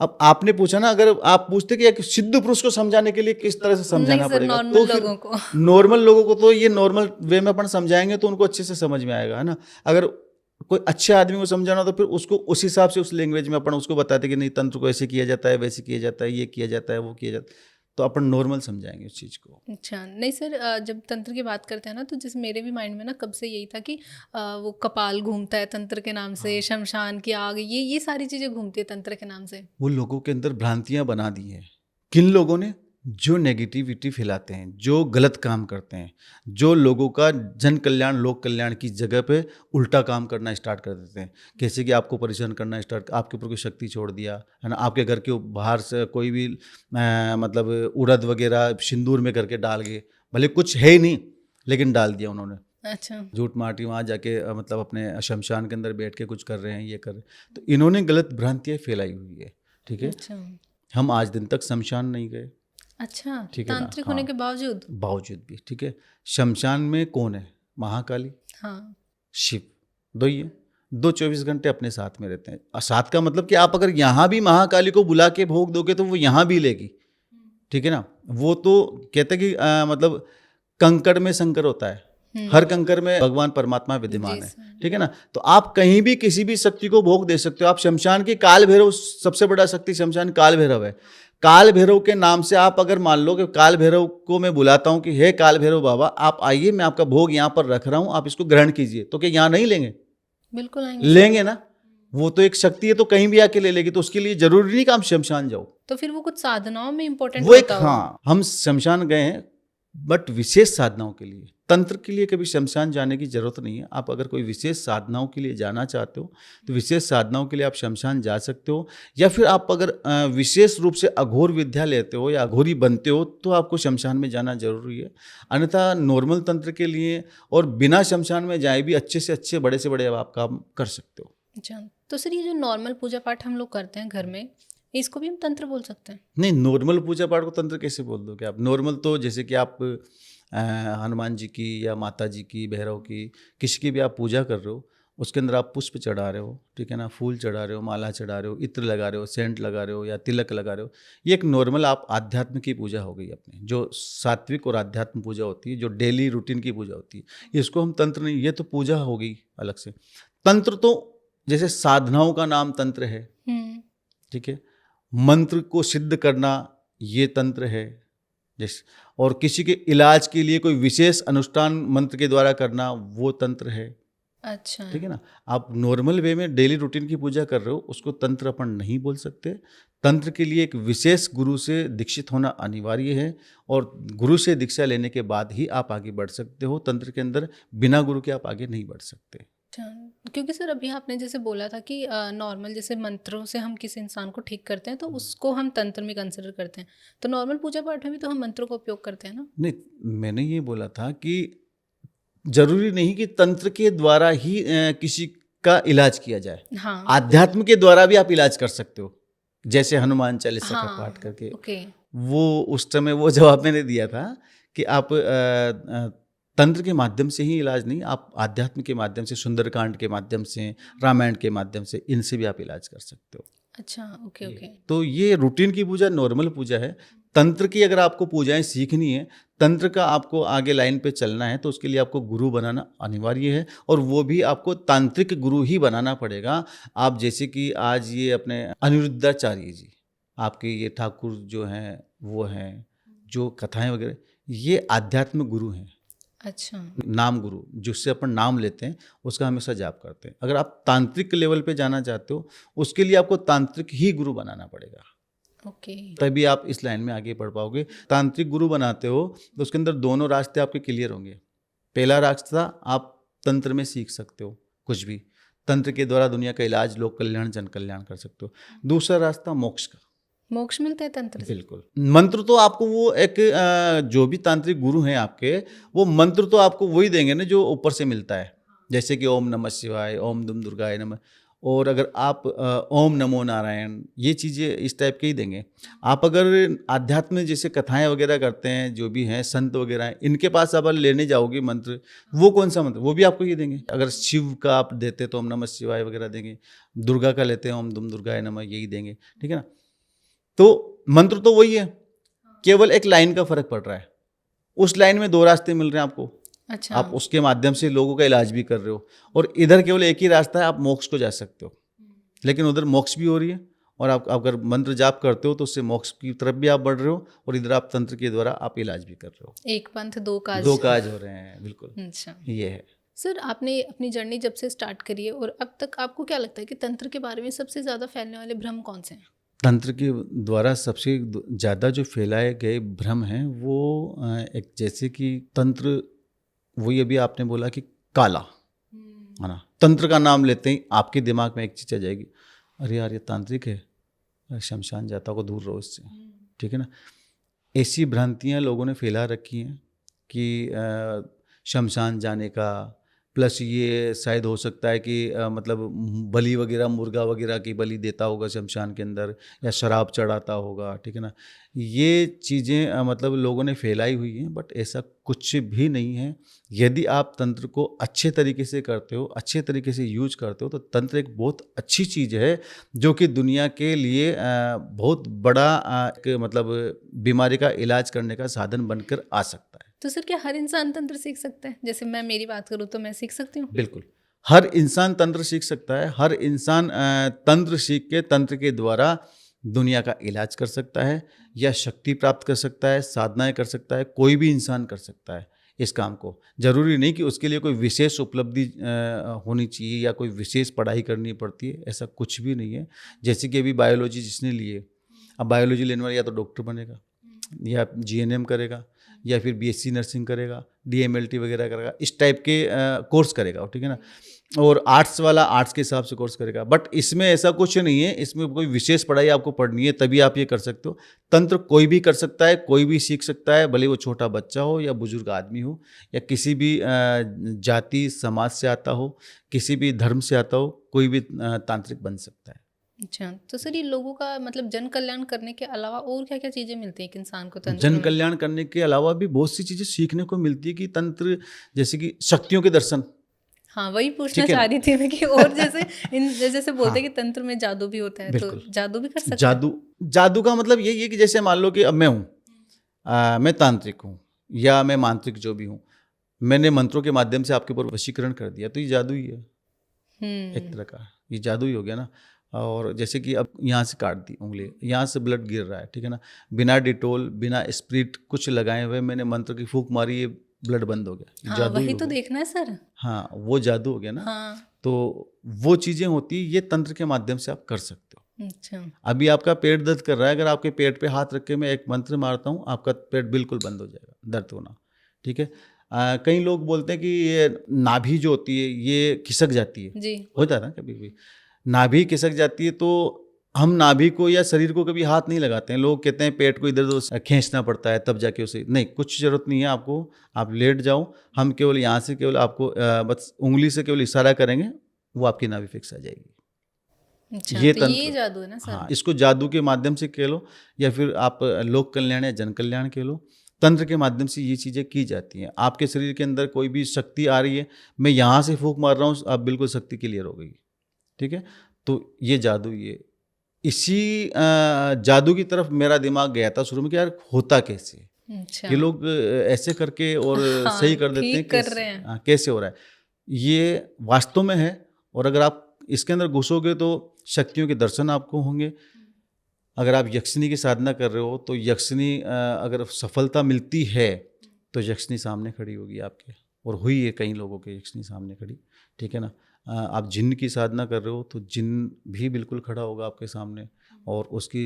अब आपने पूछा ना, अगर आप पूछते कि एक सिद्ध पुरुष को समझाने के लिए किस तरह से समझाना पड़ेगा, तो फिर नॉर्मल लोगों को तो ये नॉर्मल वे में अपन समझाएंगे तो उनको अच्छे से समझ में आएगा, है ना। अगर कोई अच्छे आदमी को समझाना तो फिर उसको उस हिसाब से, उस लैंग्वेज में अपन उसको बताते कि नहीं, तंत्र को ऐसे किया जाता है, वैसे किया जाता है, ये किया जाता है, वो किया जाता है, तो अपन नॉर्मल समझाएंगे उस चीज़ को। अच्छा, नहीं सर, जब तंत्र की बात करते हैं ना, तो जिस मेरे भी माइंड में ना कब से यही था कि वो कपाल घूमता है तंत्र के नाम से, शमशान की आग, ये सारी चीज़ें घूमती है तंत्र के नाम से। वो लोगों के अंदर भ्रांतियां बना दी हैं। किन लोगों ने? जो नेगेटिविटी फैलाते हैं, जो गलत काम करते हैं, जो लोगों का जन कल्याण, लोक कल्याण की जगह पे उल्टा काम करना स्टार्ट कर देते हैं। कैसे कि आपको परेशान करना स्टार्ट, आपके ऊपर कोई शक्ति छोड़ दिया, है ना, आपके घर के बाहर से कोई भी मतलब उड़द वगैरह सिंदूर में करके डाल गए, भले कुछ है ही नहीं लेकिन डाल दिया उन्होंने। अच्छा, झूठ माटी वहाँ जाके मतलब अपने शमशान के अंदर बैठ के कुछ कर रहे हैं, ये कर रहे हैं। तो इन्होंने गलत भ्रांतियाँ फैलाई हुई है। ठीक है, अच्छा, हम आज दिन तक शमशान नहीं गए। अच्छा, ठीक है, तांत्रिक होने के बावजूद भी। ठीक है, शमशान में कौन है? महाकाली, हाँ, शिव, 2 ही है। 2 24 घंटे अपने साथ में रहते हैं। साथ का मतलब कि आप अगर यहाँ भी महाकाली को बुला के भोग दोगे तो वो यहाँ भी लेगी। ठीक है ना, वो तो कहते हैं कि मतलब कंकड़ में शंकर होता है। हर कंकर में भगवान परमात्मा विद्यमान जी है, सर। ठीक है ना। तो आप कहीं भी किसी भी शक्ति को भोग दे सकते हो। आप शमशान की काल भैरव, सबसे बड़ा शक्ति शमशान काल भैरव है। काल भैरव के नाम से आप अगर मान लो कि काल भैरव को मैं बुलाता हूं कि हे काल भैरव बाबा, आप आइए, मैं आपका भोग यहाँ पर रख रहा हूं, आप इसको ग्रहण कीजिए, तो क्या यहाँ नहीं लेंगे? बिल्कुल आएंगे सर। लेंगे ना। वो तो एक शक्ति है, तो कहीं भी आके ले लेगी। तो उसके लिए जरूरी नहीं कि आप शमशान जाओ। तो फिर वो कुछ साधनाओं में इम्पोर्टेंट वो एक, होता होगा। हाँ, हम शमशान गए हैं बट विशेष साधनाओं के लिए। तंत्र के लिए कभी शमशान जाने की जरूरत नहीं है। आप अगर कोई विशेष साधनाओं के लिए जाना चाहते हो तो विशेष साधनाओं के लिए आप शमशान जा सकते हो। या फिर आप अगर विशेष रूप से अघोर विद्या लेते हो या अघोरी बनते हो तो आपको शमशान में जाना जरूरी है। अन्यथा नॉर्मल तंत्र के लिए और बिना शमशान में जाए भी अच्छे से अच्छे, बड़े से बड़े आप काम कर सकते हो। अच्छा, तो सर ये जो नॉर्मल पूजा पाठ हम लोग करते हैं घर में, इसको भी हम तंत्र बोल सकते हैं? नहीं, नॉर्मल पूजा पाठ को तंत्र कैसे बोल दोगे आप? नॉर्मल तो जैसे कि आप हनुमान जी की या माता जी की, भैरव की, किसी की भी आप पूजा कर रहे हो, उसके अंदर आप पुष्प चढ़ा रहे हो, ठीक है ना, फूल चढ़ा रहे हो, माला चढ़ा रहे हो, इत्र लगा रहे हो, सेंट लगा रहे हो या तिलक लगा रहे हो, ये एक नॉर्मल आप आध्यात्म की पूजा हो गई अपनी, जो सात्विक और आध्यात्म पूजा होती है, जो डेली रूटीन की पूजा होती है। इसको हम तंत्र नहीं, ये तो पूजा हो गई अलग से। तंत्र तो जैसे साधनाओं का नाम तंत्र है, ठीक है। मंत्र को सिद्ध करना ये तंत्र है, जैसे, और किसी के इलाज के लिए कोई विशेष अनुष्ठान मंत्र के द्वारा करना वो तंत्र है। अच्छा, ठीक है ना। आप नॉर्मल वे में डेली रूटीन की पूजा कर रहे हो, उसको तंत्र अपन नहीं बोल सकते। तंत्र के लिए एक विशेष गुरु से दीक्षित होना अनिवार्य है और गुरु से दीक्षा लेने के बाद ही आप आगे बढ़ सकते हो। तंत्र के अंदर बिना गुरु के आप आगे नहीं बढ़ सकते। क्योंकि सर अभी आपने जैसे बोला था कि नॉर्मल जैसे मंत्रों से हम किसी इंसान को ठीक करते हैं तो उसको हम तंत्र में कंसिडर करते हैं, तो नॉर्मल पूजा पाठ में भी तो हम मंत्रों का उपयोग करते हैं ना? नहीं, मैंने ये बोला था कि जरूरी नहीं कि तंत्र के द्वारा ही किसी का इलाज किया जाए। हाँ, आध्यात्म के द्वारा भी आप इलाज कर सकते हो, जैसे हनुमान चालीसा का हाँ, पाठ करके। ओके। वो उस समय वो जवाब मैंने दिया था कि आप तंत्र के माध्यम से ही इलाज नहीं, आप आध्यात्म के माध्यम से, सुंदरकांड के माध्यम से, रामायण के माध्यम से, इनसे भी आप इलाज कर सकते हो। अच्छा, ओके ओके। तो ये रूटीन की पूजा नॉर्मल पूजा है। तंत्र की अगर आपको पूजाएं सीखनी है, तंत्र का आपको आगे लाइन पे चलना है, तो उसके लिए आपको गुरु बनाना अनिवार्य है और वो भी आपको तांत्रिक गुरु ही बनाना पड़ेगा। आप जैसे कि आज ये अपने अनिरुद्धाचार्य जी, आपके ये ठाकुर जो हैं वो हैं, जो कथाएं वगैरह, ये आध्यात्म गुरु हैं। अच्छा, नाम गुरु, जिससे अपन नाम लेते हैं, उसका हमेशा जाप करते हैं। अगर आप तांत्रिक लेवल पे जाना चाहते हो, उसके लिए आपको तांत्रिक ही गुरु बनाना पड़ेगा, ओके। तभी आप इस लाइन में आगे बढ़ पाओगे। तांत्रिक गुरु बनाते हो तो उसके अंदर दोनों रास्ते आपके क्लियर होंगे। पहला रास्ता, आप तंत्र में सीख सकते हो कुछ भी, तंत्र के द्वारा दुनिया का इलाज, लोक कल्याण, जन कल्याण कर सकते हो। दूसरा रास्ता मोक्ष का। मोक्ष मिलता है तंत्र से? बिल्कुल। मंत्र तो आपको वो एक जो भी तांत्रिक गुरु हैं आपके, वो मंत्र तो आपको वही देंगे ना जो ऊपर से मिलता है, जैसे कि ओम नमः शिवाय, ओम दुम दुर्गाय नमः, और अगर आप ओम नमो नारायण, ये चीज़ें इस टाइप के ही देंगे। आप अगर आध्यात्म में जैसे कथाएं वगैरह करते हैं, जो भी हैं संत वगैरह हैं, इनके पास आप लेने जाओगे मंत्र, वो कौन सा मंत्र, वो भी आपको ये देंगे। अगर शिव का आप देते तो ओम नमः शिवाय वगैरह देंगे, दुर्गा का लेते हैं ओम दुम दुर्गाय नमः, यही देंगे, ठीक है ना। तो मंत्र तो वही है, केवल एक लाइन का फर्क पड़ रहा है। उस लाइन में दो रास्ते मिल रहे हैं आपको। अच्छा, आप उसके माध्यम से लोगों का इलाज भी कर रहे हो, और इधर केवल एक ही रास्ता है, आप मोक्ष को जा सकते हो। लेकिन उधर मोक्ष भी हो रही है, और आप अगर मंत्र जाप करते हो तो उससे मोक्ष की तरफ भी आप बढ़ रहे हो, और इधर आप तंत्र के द्वारा आप इलाज भी कर रहे हो। एक पंथ दो काज। दो काज हो रहे हैं, बिल्कुल। अच्छा, ये है। सर आपने अपनी जर्नी जब से स्टार्ट करी है और अब तक आपको क्या लगता है कि तंत्र के बारे में सबसे ज़्यादा फैलने वाले भ्रम कौन से हैं? तंत्र के द्वारा सबसे ज़्यादा जो फैलाए गए भ्रम हैं वो एक, जैसे कि तंत्र, वही अभी आपने बोला कि काला है ना, तंत्र का नाम लेते ही आपके दिमाग में एक चीज़ आ जाएगी, अरे यार ये तांत्रिक है, शमशान जाता को दूर रहो इससे, ठीक है ना। ऐसी भ्रांतियाँ लोगों ने फैला रखी हैं कि शमशान जाने का, प्लस ये शायद हो सकता है कि मतलब बलि वगैरह, मुर्गा वगैरह की बलि देता होगा शमशान के अंदर, या शराब चढ़ाता होगा, ठीक है ना। ये चीज़ें मतलब लोगों ने फैलाई हुई हैं, बट ऐसा कुछ भी नहीं है। यदि आप तंत्र को अच्छे तरीके से करते हो, अच्छे तरीके से यूज करते हो, तो तंत्र एक बहुत अच्छी चीज़ है जो कि दुनिया के लिए बहुत बड़ा एक मतलब बीमारी का इलाज करने का साधन बनकर आ सकता है। तो सर क्या हर इंसान तंत्र सीख सकता है? जैसे मैं मेरी बात करूँ तो मैं सीख सकती हूँ? बिल्कुल, हर इंसान तंत्र सीख सकता है। हर इंसान तंत्र सीख के तंत्र के द्वारा दुनिया का इलाज कर सकता है या शक्ति प्राप्त कर सकता है, साधनाएँ कर सकता है। कोई भी इंसान कर सकता है इस काम को। ज़रूरी नहीं कि उसके लिए कोई विशेष उपलब्धि होनी चाहिए या कोई विशेष पढ़ाई करनी पड़ती है, ऐसा कुछ भी नहीं है। जैसे कि अभी बायोलॉजी जिसने ली है, अब बायोलॉजी लेने वाला या तो डॉक्टर बनेगा या जीएनएम करेगा या फिर बीएससी नर्सिंग करेगा, डीएमएलटी वगैरह करेगा, इस टाइप के कोर्स करेगा वो, ठीक है ना। और आर्ट्स वाला आर्ट्स के हिसाब से कोर्स करेगा। बट इसमें ऐसा कुछ नहीं है, इसमें कोई विशेष पढ़ाई आपको पढ़नी है तभी आप ये कर सकते हो। तंत्र कोई भी कर सकता है, कोई भी सीख सकता है, भले वो छोटा बच्चा हो या बुजुर्ग आदमी हो या किसी भी जाति समाज से आता हो, किसी भी धर्म से आता हो, कोई भी तांत्रिक बन सकता है। अच्छा, तो सर ये लोगों का मतलब जन कल्याण करने के अलावा और क्या-क्या चीज़ें मिलती हैं एक इंसान को तंत्र जन में? कल्याण करने के अलावा भी बहुत सी चीज़ें सीखने को मिलती है कि तंत्र, जैसे कि शक्तियों के दर्शन, हाँ, वही पूछना ठीक है चाह ना? रही थी मैं कि और जैसे जैसे बोलते हाँ, हैं कि तंत्र में जादू भी होता है, तो बिल्कुल। जादू भी कर सकते हैं? जादू जादू का मतलब यही है कि जैसे मान लो कि अब मैं हूँ, मैं तांत्रिक हूँ या मैं मांत्रिक जो भी हूँ, मैंने मंत्रों के माध्यम से आपके ऊपर वशीकरण कर दिया, तो ये जादू ही है एक तरह का, ये जादू ही हो गया ना। और जैसे कि अब यहाँ से काट दी उंगली, यहाँ से ब्लड गिर रहा है, ठीक है ना, बिना डिटोल बिना स्प्रिट कुछ लगाए हुए मैंने मंत्र की फूंक मारी, ये ब्लड बंद हो गया, ये हाँ, जादू ही वही हो तो गया। देखना है सर। हाँ, वो जादू हो गया ना। हाँ, तो वो चीज़ें होती है, ये तंत्र के माध्यम से आप कर सकते हो। अच्छा। अभी आपका पेट दर्द कर रहा है, अगर आपके पेट पे हाथ रख के मैं एक मंत्र मारता हूँ, आपका पेट बिल्कुल बंद हो जाएगा दर्द होना, ठीक है। कई लोग बोलते हैं कि ये नाभि जो होती है ये खिसक जाती है, जी। होता है ना कभी कभी, नाभि खिसक जाती है, तो हम नाभि को या शरीर को कभी हाथ नहीं लगाते हैं। लोग कहते हैं पेट को इधर उधर खींचना पड़ता है तब जाके उसे, नहीं, कुछ जरूरत नहीं है आपको। आप लेट जाओ, हम केवल यहाँ से केवल आपको बस उंगली से केवल इशारा करेंगे, वो आपकी नाभि फिक्स आ जाएगी। अच्छा, ये तो ये तंत्र, जादू है ना सर? हाँ, इसको जादू के माध्यम से कह लो या फिर आप लोक कल्याण या जन कल्याण कह लो, तंत्र के माध्यम से ये चीज़ें की जाती हैं। आपके शरीर के अंदर कोई भी शक्ति आ रही है, मैं यहाँ से फूंक मार रहा हूँ, आप बिल्कुल शक्ति क्लियर हो गई, ठीक है। तो ये जादू, ये इसी जादू की तरफ मेरा दिमाग गया था शुरू में कि यार होता कैसे है? अच्छा। ये लोग ऐसे करके और हाँ, सही कर देते हैं, ठीक कर कैसे, रहे हैं। हाँ, कैसे हो रहा है ये वास्तव में है। और अगर आप इसके अंदर घुसोगे तो शक्तियों के दर्शन आपको होंगे। अगर आप यक्षिनी की साधना कर रहे हो तो यक्षिनी अगर सफलता मिलती है तो यक्षिनी सामने खड़ी होगी आपके, और हुई है कई लोगों के यक्षिनी सामने खड़ी, ठीक है ना। आप जिन्न की साधना कर रहे हो तो जिन्न भी बिल्कुल खड़ा होगा आपके सामने, और उसकी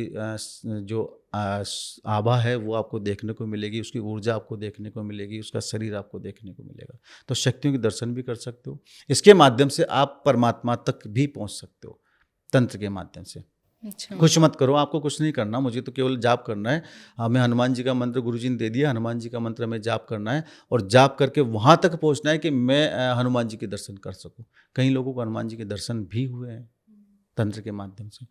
जो आभा है वो आपको देखने को मिलेगी, उसकी ऊर्जा आपको देखने को मिलेगी, उसका शरीर आपको देखने को मिलेगा। तो शक्तियों के दर्शन भी कर सकते हो। इसके माध्यम से आप परमात्मा तक भी पहुंच सकते हो तंत्र के माध्यम से। अच्छा। कुछ मत करो, आपको कुछ नहीं करना, मुझे तो केवल जाप करना है। हमें हनुमान जी का मंत्र गुरुजी ने दे दिया, हनुमान जी का मंत्र हमें जाप करना है और जाप करके वहाँ तक पहुँचना है कि मैं हनुमान जी के दर्शन कर सकूँ। कई लोगों को हनुमान जी के दर्शन भी हुए हैं तंत्र के माध्यम से।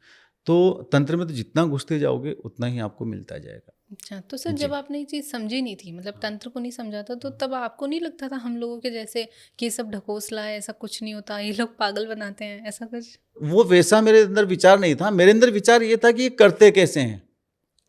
तो तंत्र में तो जितना घुसते जाओगे उतना ही आपको मिलता जाएगा। अच्छा, तो सर जी। जब आपने ये चीज़ समझी नहीं थी, मतलब तंत्र को नहीं समझा था, तो तब आपको नहीं लगता था हम लोगों के जैसे कि ये सब ढकोसला है, ऐसा कुछ नहीं होता, ये लोग पागल बनाते हैं, ऐसा कुछ? वो वैसा मेरे अंदर विचार नहीं था। मेरे अंदर विचार ये था कि ये करते कैसे हैं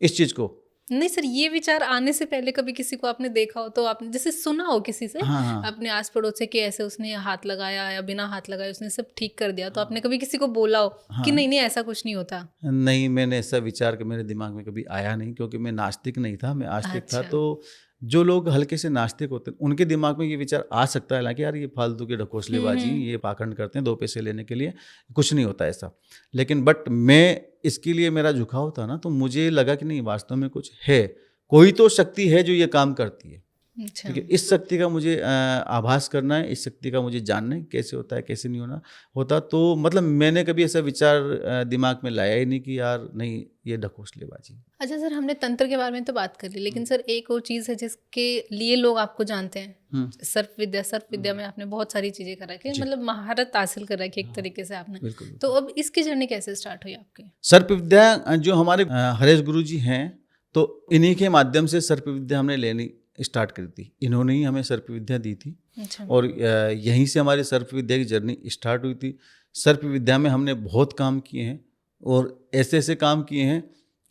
इस चीज़ को। नहीं सर, ये विचार आने से पहले कभी किसी को आपने देखा हो तो आपने जैसे सुना हो किसी से, हाँ, हाँ। अपने आस पड़ोस से कि ऐसे उसने हाथ लगाया या बिना हाथ लगाए उसने सब ठीक कर दिया, तो आपने कभी किसी को बोला हो हाँ। कि नहीं नहीं ऐसा कुछ नहीं होता? नहीं, मैंने ऐसा विचार कि मेरे दिमाग में कभी आया नहीं, क्योंकि मैं नास्तिक नहीं था, मैं आस्तिक था। अच्छा। तो जो लोग हल्के से नास्तिक होते हैं उनके दिमाग में ये विचार आ सकता है, हालांकि यार ये फालतू की ढकोसलेबाजी, ये पाखंड करते हैं 2 पैसे लेने के लिए, कुछ नहीं होता ऐसा। लेकिन बट मैं इसके लिए मेरा झुकाव था ना, तो मुझे लगा कि नहीं, वास्तव में कुछ है, कोई तो शक्ति है जो ये काम करती है। अच्छा। ठीक है, इस शक्ति का मुझे आभास करना है, इस शक्ति का मुझे जानना है कैसे होता है, कैसे नहीं होता। तो मतलब मैंने कभी ऐसा विचार दिमाग में लाया ही नहीं कि यार नहीं, ये ढकोसलेबाजी। अच्छा सर, हमने तंत्र के बारे में तो बात कर ली, लेकिन सर एक और चीज़ है जिसके लिए लोग आपको जानते हैं, सर्प विद्या। सर्प विद्या में आपने बहुत सारी चीज़ें कर रखी है, मतलब महारत हासिल कर रखी है एक तरीके से आपने। बिल्कुल। तो अब इसकी जर्नी कैसे स्टार्ट हुई आपकी? सर्प विद्या जो हमारे हरेश गुरु जी हैं, तो इन्हीं के माध्यम से सर्प विद्या हमने लेनी स्टार्ट करी थी। इन्होंने ही हमें सर्प विद्या दी थी। अच्छा। और यहीं से हमारी सर्प विद्या की जर्नी स्टार्ट हुई थी। सर्प विद्या में हमने बहुत काम किए हैं और ऐसे ऐसे काम किए हैं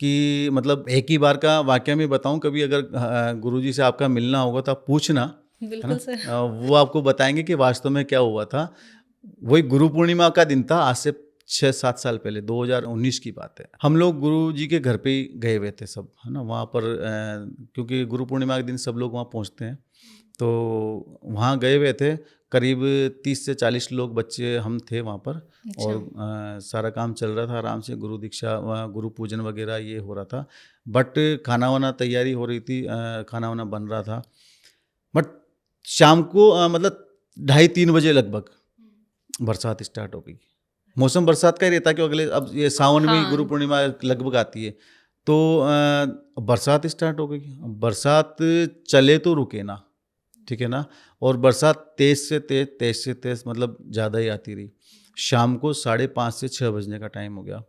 कि मतलब एक ही बार का वाकया मैं बताऊं, कभी अगर गुरुजी से आपका मिलना होगा तो आप पूछना, है ना। बिल्कुल सर। वो आपको बताएंगे कि वास्तव में क्या हुआ था। वही गुरु पूर्णिमा का दिन था, आज से 6-7 साल पहले, 2019 की बात है। हम लोग गुरु जी के घर पे ही गए हुए थे सब, है ना। वहाँ पर क्योंकि गुरु पूर्णिमा के दिन सब लोग वहाँ पहुँचते हैं, तो वहाँ गए हुए थे। करीब 30 से 40 लोग, बच्चे हम थे वहाँ पर। अच्छा। और सारा काम चल रहा था आराम से, गुरु दीक्षा, गुरु पूजन वगैरह ये हो रहा था। बट खाना वाना तैयारी हो रही थी, खाना वाना बन रहा था। बट शाम को मतलब 2:30-3 बजे लगभग बरसात स्टार्ट हो गई। मौसम बरसात का ही रहता है कि अगले, अब ये सावन में ही गुरु हाँ। पूर्णिमा लगभग आती है, तो बरसात स्टार्ट हो गई। बरसात चले तो रुके ना, ठीक है ना। और बरसात तेज से तेज मतलब ज़्यादा ही आती रही। शाम को 5:30 से 6 बजने का टाइम हो गया।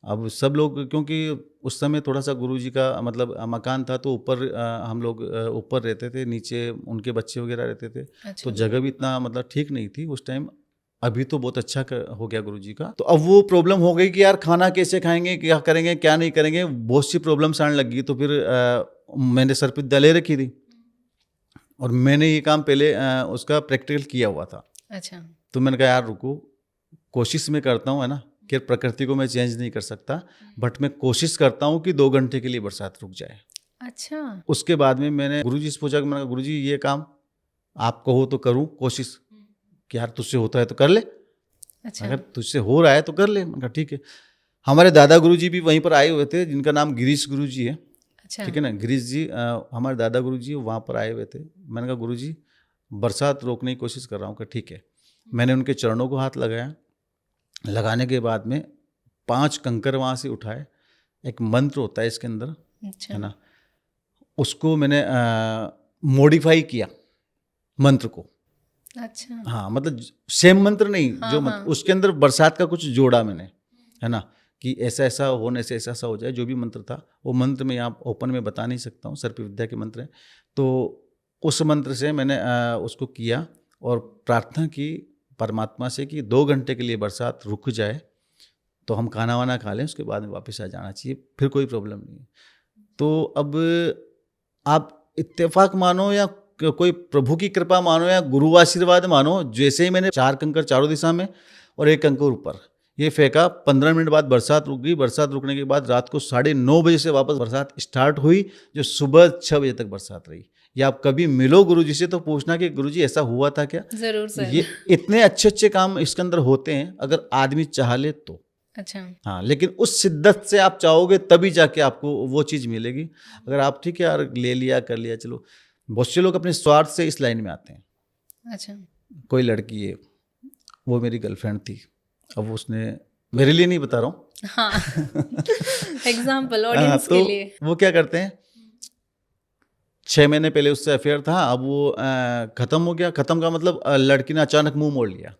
अब सब लोग, क्योंकि उस समय थोड़ा सा गुरुजी का मतलब मकान था, तो ऊपर हम लोग ऊपर रहते थे, नीचे उनके बच्चे वगैरह रहते थे। अच्छा। तो जगह भी इतना मतलब ठीक नहीं थी उस टाइम। अभी तो बहुत अच्छा हो गया गुरुजी का। तो अब वो प्रॉब्लम हो गई कि यार खाना कैसे खाएंगे, क्या करेंगे, क्या नहीं करेंगे, बहुत सी प्रॉब्लम्स आने लगी। तो फिर मैंने सर पे दले रखी थी, और मैंने ये काम पहले उसका प्रैक्टिकल किया हुआ था। अच्छा। तो मैंने कहा यार रुको, कोशिश मैं करता हूँ, है ना, कि प्रकृति को मैं चेंज नहीं कर सकता, बट मैं कोशिश करता हूँ कि 2 घंटे के लिए बरसात रुक जाए। अच्छा। उसके बाद में मैंने गुरुजी से पूछा कि मैंने कहा गुरुजी ये काम आप कहो तो करूँ कोशिश, कि यार तुझसे होता है तो कर ले, अच्छा। अगर तुझसे हो रहा है तो कर ले। मैंने कहा ठीक है। हमारे दादा गुरुजी भी वहीं पर आए हुए थे, जिनका नाम गिरीश गुरुजी है, अच्छा। ठीक है ना। गिरीश जी हमारे दादा गुरुजी वहाँ पर आए हुए थे। मैंने कहा गुरुजी बरसात रोकने की कोशिश कर रहा हूँ। कि ठीक है। मैंने उनके चरणों को हाथ लगाया। लगाने के बाद में 5 कंकर वहाँ से उठाए। एक मंत्र होता है इसके अंदर, अच्छा। है ना, उसको मैंने मॉडिफाई किया मंत्र को। अच्छा। हाँ, मतलब सेम मंत्र नहीं, हाँ, जो हाँ। मंत्र उसके अंदर बरसात का कुछ जोड़ा मैंने, है ना, कि ऐसा ऐसा होने से ऐसा ऐसा हो जाए। जो भी मंत्र था, वो मंत्र मैं यहाँ ओपन में बता नहीं सकता हूँ, सर्प विद्या के मंत्र हैं। तो उस मंत्र से मैंने उसको किया और प्रार्थना की परमात्मा से कि 2 घंटे के लिए बरसात रुक जाए, तो हम खाना वाना खा लें, उसके बाद में वापस आ जाना चाहिए, फिर कोई प्रॉब्लम नहीं है। तो अब आप इत्तेफाक मानो या कोई प्रभु की कृपा मानो या गुरु आशीर्वाद मानो, जैसे ही मैंने 4 कंकर चारों दिशा में और 1 कंकर ऊपर ये फेंका, 15 मिनट बाद बरसात रुक गई। बरसात रुकने के बाद रात को 9:30 बजे से वापस बरसात स्टार्ट हुई, जो सुबह 6 बजे तक बरसात रही। या आप कभी मिलो गुरुजी से तो पूछना कि गुरुजी ऐसा हुआ था क्या। जरूर सर। ये इतने अच्छे अच्छे काम इसके अंदर होते हैं, अगर आदमी चाह ले तो। अच्छा। हाँ, लेकिन उस शिद्दत से आप चाहोगे तभी जाके आपको वो चीज़ मिलेगी। अगर आप ठीक है यार ले लिया कर लिया चलो, बहुत से लोग अपने स्वार्थ से इस लाइन में आते हैं। अच्छा। कोई लड़की है, वो मेरी गर्लफ्रेंड थी, अब उसने, मेरे लिए नहीं बता रहा हूँ, हाँ। एग्जाम्पल ऑडियंस तो के लिए। वो क्या करते हैं, 6 महीने पहले उससे अफेयर था, अब वो ख़त्म हो गया। ख़त्म का मतलब लड़की ने अचानक मुंह मोड़ लिया,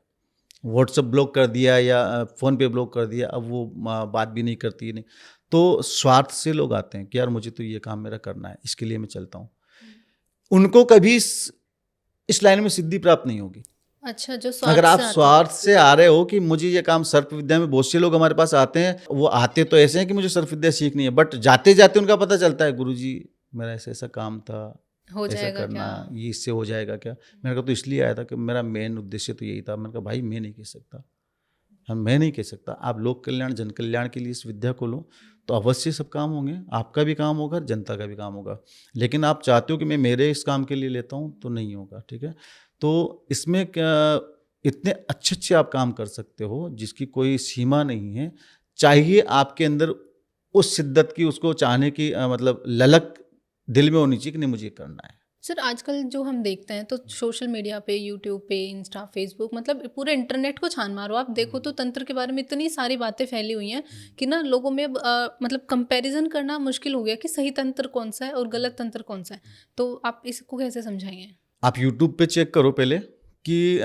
व्हाट्सअप ब्लॉक कर दिया या फ़ोन पे ब्लॉक कर दिया। अब वो बात भी नहीं करती नहीं। तो स्वार्थ से लोग आते हैं कि यार मुझे तो ये काम मेरा करना है, इसके लिए मैं चलता हूँ। उनको कभी इस लाइन में सिद्धि प्राप्त नहीं होगी। अच्छा, जो अगर स्वार्थ आप से आते हैं। स्वार्थ से आ रहे हो कि मुझे ये काम, सर्प विद्या में बहुत से लोग हमारे पास आते हैं, वो आते तो ऐसे हैं कि मुझे सर्प विद्या सीखनी है, बट जाते जाते उनका पता चलता है गुरुजी मेरा ऐसा ऐसा काम था, हो ऐसा जाएगा करना, क्या? ये इससे हो जाएगा क्या। मैंने कहा तो इसलिए आया था कि मेरा मेन उद्देश्य तो यही था। मैंने कहा भाई मैं नहीं कह सकता, हम मैं नहीं कह सकता, आप लोक कल्याण जन कल्याण के लिए इस विद्या को लो, तो अवश्य सब काम होंगे, आपका भी काम होगा, जनता का भी काम होगा। लेकिन आप चाहते हो कि मैं मेरे इस काम के लिए लेता हूँ, तो नहीं होगा, ठीक है। तो इसमें क्या, इतने अच्छे अच्छे आप काम कर सकते हो जिसकी कोई सीमा नहीं है। चाहिए आपके अंदर उस शिद्दत की, उसको चाहने की मतलब ललक दिल में होनी चाहिए कि नहीं मुझे करना है। सर आजकल जो हम देखते हैं तो सोशल मीडिया पे, यूट्यूब पे, इंस्टा, फेसबुक, मतलब पूरे इंटरनेट को छान मारो आप देखो तो तंत्र के बारे में इतनी सारी बातें फैली हुई हैं कि ना लोगों में मतलब कंपैरिजन करना मुश्किल हो गया कि सही तंत्र कौन सा है और गलत तंत्र कौन सा है। तो आप इसको कैसे समझाएंगे? आप यूट्यूब पे चेक करो पहले कि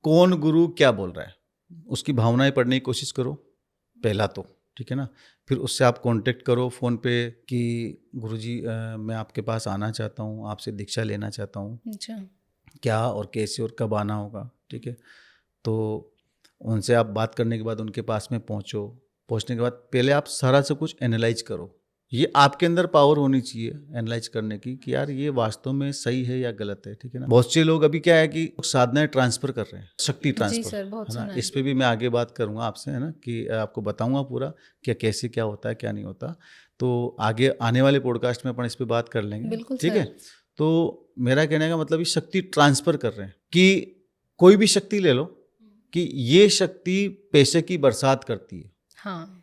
कौन गुरु क्या बोल रहा है, उसकी भावनाएं पढ़ने की कोशिश करो पहला तो, ठीक है ना। फिर उससे आप कांटेक्ट करो फ़ोन पे कि गुरुजी मैं आपके पास आना चाहता हूँ, आपसे दीक्षा लेना चाहता हूँ, अच्छा। क्या और कैसे और कब आना होगा, ठीक है। तो उनसे आप बात करने के बाद उनके पास में पहुँचो, पहुंचने के बाद पहले आप सारा सब कुछ एनालाइज करो। ये आपके अंदर पावर होनी चाहिए एनालाइज करने की कि यार ये वास्तव में सही है या गलत है, ठीक है ना। बहुत से लोग अभी क्या है कि साधनाएं ट्रांसफर कर रहे हैं, शक्ति जी ट्रांसफर, सर, बहुत है सुना ना। है। इस पे भी मैं आगे बात करूंगा आपसे, है ना, कि आपको बताऊंगा पूरा क्या कैसे क्या होता है क्या नहीं होता। तो आगे आने वाले पॉडकास्ट में अपन इस पे बात कर लेंगे, बिल्कुल ठीक सर। है। तो मेरा कहने का मतलब ये शक्ति ट्रांसफर कर रहे हैं कि कोई भी शक्ति ले लो कि ये शक्ति पैसे की बरसात करती है। हाँ।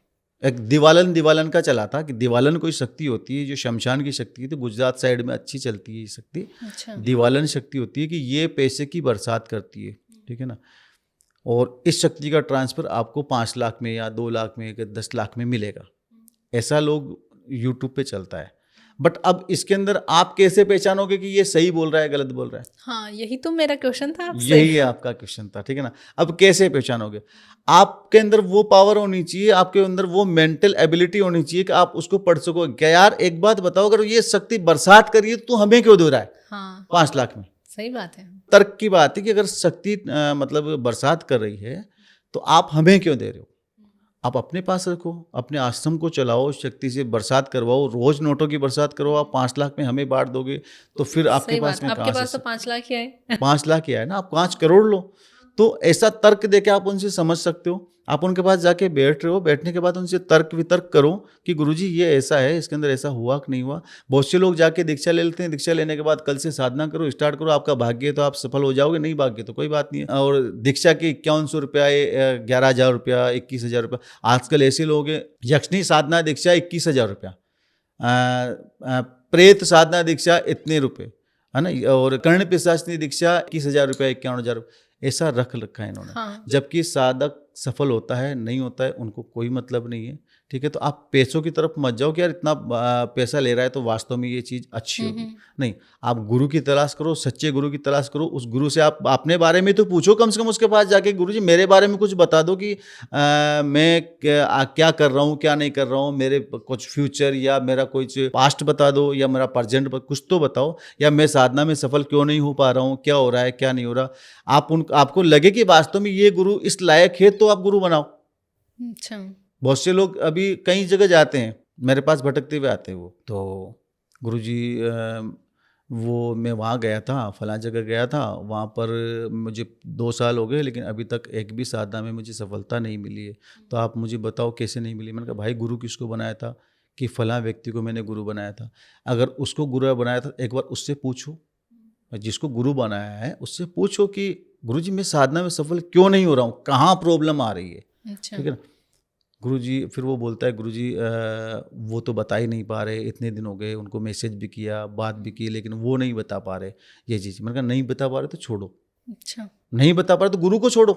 एक दिवालन का चला था कि दिवालन कोई शक्ति होती है जो शमशान की शक्ति है, तो गुजरात साइड में अच्छी चलती है ये शक्ति। अच्छा। दिवालन शक्ति होती है कि ये पैसे की बरसात करती है, ठीक है ना। और इस शक्ति का ट्रांसफर आपको 5 लाख में या 2 लाख में या 10 लाख में मिलेगा, ऐसा लोग यूट्यूब पे चलता है। बट अब इसके अंदर आप कैसे पहचानोगे कि ये सही बोल रहा है गलत बोल रहा है? हाँ, यही तो मेरा क्वेश्चन था आपसे। यही है आपका क्वेश्चन था, ठीक है ना। अब कैसे पहचानोगे? आपके अंदर वो पावर होनी चाहिए, आपके अंदर वो मेंटल एबिलिटी होनी चाहिए कि आप उसको पढ़ सको। क्या यार एक बात बताओ, अगर ये शक्ति बरसात कर रही है तो हमें क्यों दे रहा है हाँ, 5 लाख में? सही बात है। तर्क की बात है कि अगर शक्ति मतलब बरसात कर रही है तो आप हमें क्यों दे रहे हो? आप अपने पास रखो, अपने आश्रम को चलाओ, शक्ति से बरसात करवाओ, रोज नोटों की बरसात करो। आप 5 लाख में हमें बांट दोगे तो फिर आपके सही पास बात, में आपके कहाँ पास से तो 5 लाख ही आए। 5 लाख ही आए ना, आप 5 करोड़ लो। तो ऐसा तर्क देके आप उनसे समझ सकते हो। आप उनके पास जाके बैठ रहे हो, बैठने के बाद उनसे तर्क वितर्क करो कि गुरुजी ये ऐसा है, इसके अंदर ऐसा हुआ कि नहीं हुआ। बहुत से लोग जाके दीक्षा ले लेते हैं, दीक्षा लेने के बाद कल से साधना करो, स्टार्ट करो, आपका भाग्य है तो आप सफल हो जाओगे, नहीं भाग्य तो कोई बात नहीं है। और दीक्षा के 5100 रुपया, 11,000 रुपया, 21,000 रुपया। आजकल ऐसे लोग हैं, यक्षिणी साधना दीक्षा 21,000 रुपया, प्रेत साधना दीक्षा इतने रुपए, है ना, और कर्ण पिशाचनी दीक्षा 21,000 रुपया, 51,000 रुपया, ऐसा रख रखा है इन्होंने। हाँ। जबकि साधक सफल होता है नहीं होता है उनको कोई मतलब नहीं है, ठीक है। तो आप पैसों की तरफ मत जाओ कि यार इतना पैसा ले रहा है तो वास्तव में ये चीज़ अच्छी होगी, नहीं। आप गुरु की तलाश करो, सच्चे गुरु की तलाश करो। उस गुरु से आप अपने बारे में तो पूछो, कम से कम उसके पास जाके गुरुजी मेरे बारे में कुछ बता दो कि मैं क्या कर रहा हूँ क्या नहीं कर रहा हूँ, मेरे कुछ फ्यूचर या मेरा कुछ पास्ट बता दो या मेरा प्रेजेंट कुछ तो बताओ, या मैं साधना में सफल क्यों नहीं हो पा रहा हूँ, क्या हो रहा है क्या नहीं हो रहा। आपको लगे कि वास्तव में ये गुरु इस लायक है तो आप गुरु बनाओ। अच्छा। बहुत से लोग अभी कई जगह जाते हैं, मेरे पास भटकते हुए आते हैं वो, तो गुरुजी वो मैं वहाँ गया था, फलां जगह गया था, वहाँ पर मुझे 2 साल हो गए लेकिन अभी तक एक भी साधना में मुझे सफलता नहीं मिली है, तो आप मुझे बताओ कैसे नहीं मिली। मैंने कहा भाई गुरु किसको बनाया था? कि फलां व्यक्ति को मैंने गुरु बनाया था। अगर उसको गुरु बनाया था एक बार उससे पूछो, जिसको गुरु बनाया है उससे पूछो कि गुरुजी मैं साधना में सफल क्यों नहीं हो रहा हूँ, कहाँ प्रॉब्लम आ रही है, अच्छा। ठीक है ना। गुरुजी फिर वो बोलता है गुरुजी वो तो बता ही नहीं पा रहे, इतने दिन हो गए, उनको मैसेज भी किया, बात भी की, लेकिन वो नहीं बता पा रहे ये चीज़। मैंने कहा नहीं बता पा रहे तो छोड़ो, अच्छा। नहीं बता पा रहे तो गुरु को छोड़ो।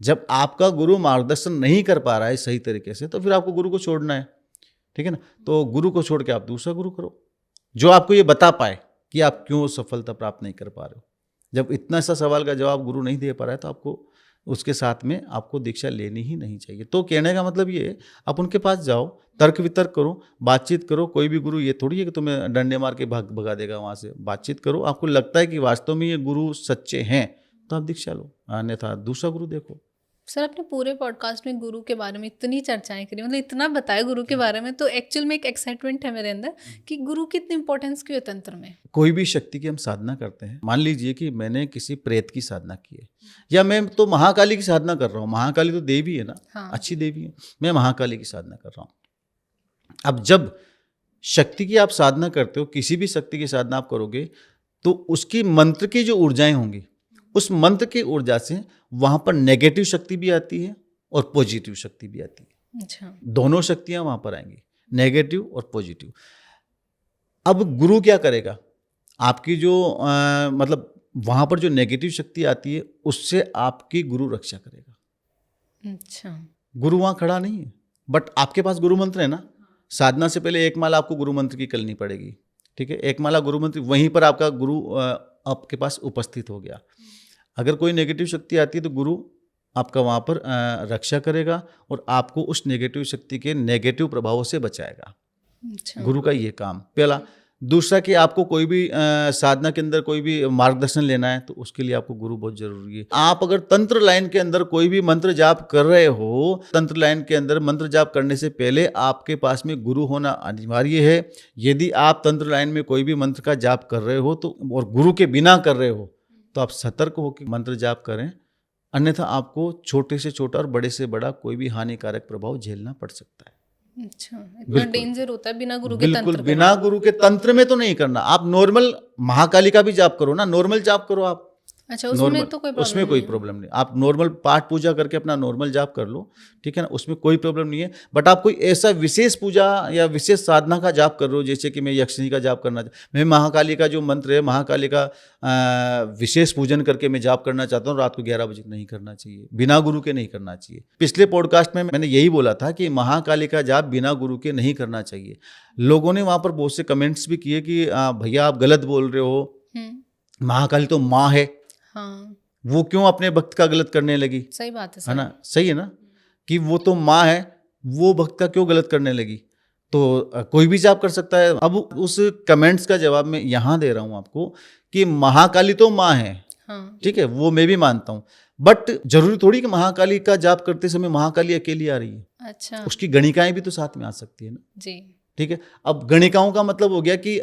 जब आपका गुरु मार्गदर्शन नहीं कर पा रहा है सही तरीके से तो फिर आपको गुरु को छोड़ना है, ठीक है ना। तो गुरु को छोड़ के आप दूसरा गुरु करो जो आपको ये बता पाए कि आप क्यों सफलता प्राप्त नहीं कर पा रहे हो। जब इतना सा सवाल का जवाब गुरु नहीं दे पा रहा है तो आपको उसके साथ में आपको दीक्षा लेनी ही नहीं चाहिए। तो कहने का मतलब ये है, आप उनके पास जाओ, तर्क वितर्क करो, बातचीत करो। कोई भी गुरु ये थोड़ी है कि तुम्हें डंडे मार के भगा देगा वहाँ से। बातचीत करो, आपको लगता है कि वास्तव में ये गुरु सच्चे हैं तो आप दीक्षा लो, अन्यथा दूसरा गुरु देखो। सर आपने पूरे पॉडकास्ट में गुरु के बारे में इतनी चर्चाएं करी, मतलब इतना बताया गुरु के बारे में, तो एक्चुअल में एक एक्साइटमेंट है मेरे अंदर कि गुरु की इतनी इंपॉर्टेंस क्यों है तंत्र में। कोई भी शक्ति की हम साधना करते हैं, मान लीजिए कि मैंने किसी प्रेत की साधना की है या मैं तो महाकाली की साधना कर रहा हूँ। महाकाली तो देवी है ना, हाँ। अच्छी देवी है, मैं महाकाली की साधना कर रहा हूँ। अब जब शक्ति की आप साधना करते हो, किसी भी शक्ति की साधना आप करोगे तो उसकी मंत्र की जो ऊर्जाएं होंगी, उस मंत्र की ऊर्जा से वहां पर नेगेटिव शक्ति भी आती है और पॉजिटिव शक्ति भी आती है। अच्छा। दोनों शक्तियां वहां पर आएंगी, नेगेटिव और पॉजिटिव। अब गुरु क्या करेगा, आपकी जो मतलब वहां पर जो नेगेटिव शक्ति आती है उससे आपकी गुरु रक्षा करेगा। अच्छा। गुरु वहां खड़ा नहीं है, बट आपके पास गुरु मंत्र है ना। साधना से पहले एक माला आपको गुरु मंत्र की करनी पड़ेगी, ठीक है। एक माला गुरु मंत्र, वहीं पर आपका गुरु आपके पास उपस्थित हो गया। अगर कोई नेगेटिव शक्ति आती है तो गुरु आपका वहाँ पर रक्षा करेगा और आपको उस नेगेटिव शक्ति के नेगेटिव प्रभावों से बचाएगा। अच्छा। गुरु का ये काम पहला। दूसरा कि आपको कोई भी साधना के अंदर कोई भी मार्गदर्शन लेना है तो उसके लिए आपको गुरु बहुत जरूरी है। आप अगर तंत्र लाइन के अंदर कोई भी मंत्र जाप कर रहे हो, तंत्र लाइन के अंदर मंत्र जाप करने से पहले आपके पास में गुरु होना अनिवार्य है। यदि आप तंत्र लाइन में कोई भी मंत्र का जाप कर रहे हो तो और गुरु के बिना कर रहे हो तो आप सतर्क होकर मंत्र जाप करें, अन्यथा आपको छोटे से छोटा और बड़े से बड़ा कोई भी हानिकारक प्रभाव झेलना पड़ सकता है। अच्छा, इतना डेंजर होता है बिना गुरु के बिल्कुल तंत्र बिना गुरु के तंत्र में तो नहीं करना। आप नॉर्मल महाकाली का भी जाप करो ना, नॉर्मल जाप करो आप। अच्छा, उसमें तो कोई प्रॉब्लम उसमें कोई प्रॉब्लम नहीं, आप नॉर्मल पाठ पूजा करके अपना नॉर्मल जाप कर लो, ठीक है ना, उसमें कोई प्रॉब्लम नहीं है। बट आप कोई ऐसा विशेष पूजा या विशेष साधना का जाप कर रहे हो, जैसे कि मैं यक्षिणी का जाप करना, मैं महाकाली का जो मंत्र है महाकाली का विशेष पूजन करके मैं जाप करना चाहता हूँ, रात को 11 बजे नहीं करना चाहिए, बिना गुरु के नहीं करना चाहिए। पिछले पॉडकास्ट में मैंने यही बोला था कि महाकाली का जाप बिना गुरु के नहीं करना चाहिए। लोगों ने वहाँ पर बहुत से कमेंट्स भी किए कि भैया आप गलत बोल रहे हो, महाकाली तो माँ है, हाँ, वो क्यों अपने भक्त का गलत करने लगी। सही बात है ना, सही है ना, कि वो तो माँ है, वो भक्त का क्यों गलत करने लगी। तो कोई भी जाप कर सकता है। अब उस कमेंट्स का जवाब मैं यहाँ दे रहा हूँ आपको कि महाकाली तो माँ है, हाँ, ठीक है, वो मैं भी मानता हूँ, बट जरूरी थोड़ी कि महाकाली का जाप करते समय महाकाली अकेली आ रही है। अच्छा, उसकी गणिकाएं भी तो साथ में आ सकती है ना जी, ठीक है। अब गणिकाओं का मतलब हो गया कि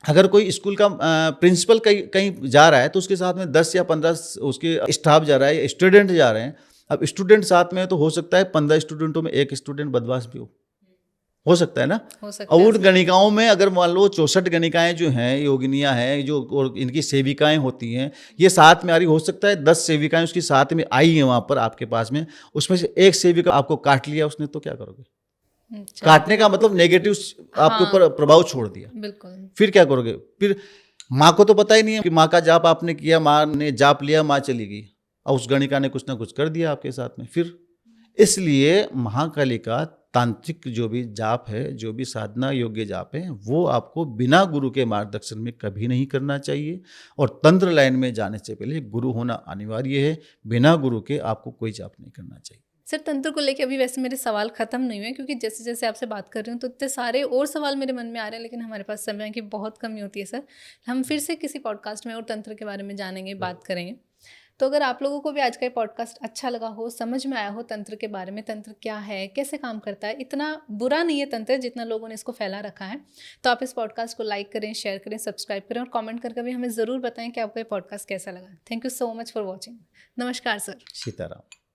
अगर कोई स्कूल का प्रिंसिपल कहीं जा रहा है तो उसके साथ में 10 या 15 उसके स्टाफ जा रहा है, स्टूडेंट जा रहे हैं। अब स्टूडेंट साथ में है तो हो सकता है 15 स्टूडेंटों में एक स्टूडेंट बदमाश भी हो सकता है ना। हो सकता और है। उन गणिकाओं में अगर मान लो 64 गणिकाएं जो हैं, योगिनियां हैं जो, और इनकी सेविकाएं होती हैं, ये साथ में आ रही, हो सकता है 10 सेविकाएं उसकी साथ में आई हैं वहाँ पर आपके पास में, उसमें से एक सेविका आपको काट लिया उसने, तो क्या करोगे। अच्छा, काटने का मतलब नेगेटिव आपके ऊपर प्रभाव छोड़ दिया, बिल्कुल, फिर क्या करोगे। फिर माँ को तो पता ही नहीं है कि माँ का जाप आपने किया, माँ ने जाप लिया, माँ चली गई, और उस गणिका ने कुछ ना कुछ कर दिया आपके साथ में। फिर इसलिए महाकाली का तांत्रिक जो भी जाप है, जो भी साधना योग्य जाप है, वो आपको बिना गुरु के मार्गदर्शन में कभी नहीं करना चाहिए। और तंत्र लाइन में जाने से पहले गुरु होना अनिवार्य है। बिना गुरु के आपको कोई जाप नहीं करना चाहिए। सर, तंत्र को लेके अभी वैसे मेरे सवाल खत्म नहीं हुए, क्योंकि जैसे जैसे आपसे बात कर रही हूँ तो इतने सारे और सवाल मेरे मन में आ रहे हैं, लेकिन हमारे पास समय की बहुत कमी होती है सर। हम फिर से किसी पॉडकास्ट में और तंत्र के बारे में जानेंगे, बात करेंगे। तो अगर आप लोगों को भी आज का ये पॉडकास्ट अच्छा लगा हो, समझ में आया हो तंत्र के बारे में, तंत्र क्या है, कैसे काम करता है, इतना बुरा नहीं है तंत्र जितना लोगों ने इसको फैला रखा है, तो आप इस पॉडकास्ट को लाइक करें, शेयर करें, सब्सक्राइब करें और कमेंट करके भी हमें ज़रूर बताएं कि आपको ये पॉडकास्ट कैसा लगा। Thank you so much for watching. नमस्कार सर। सीताराम।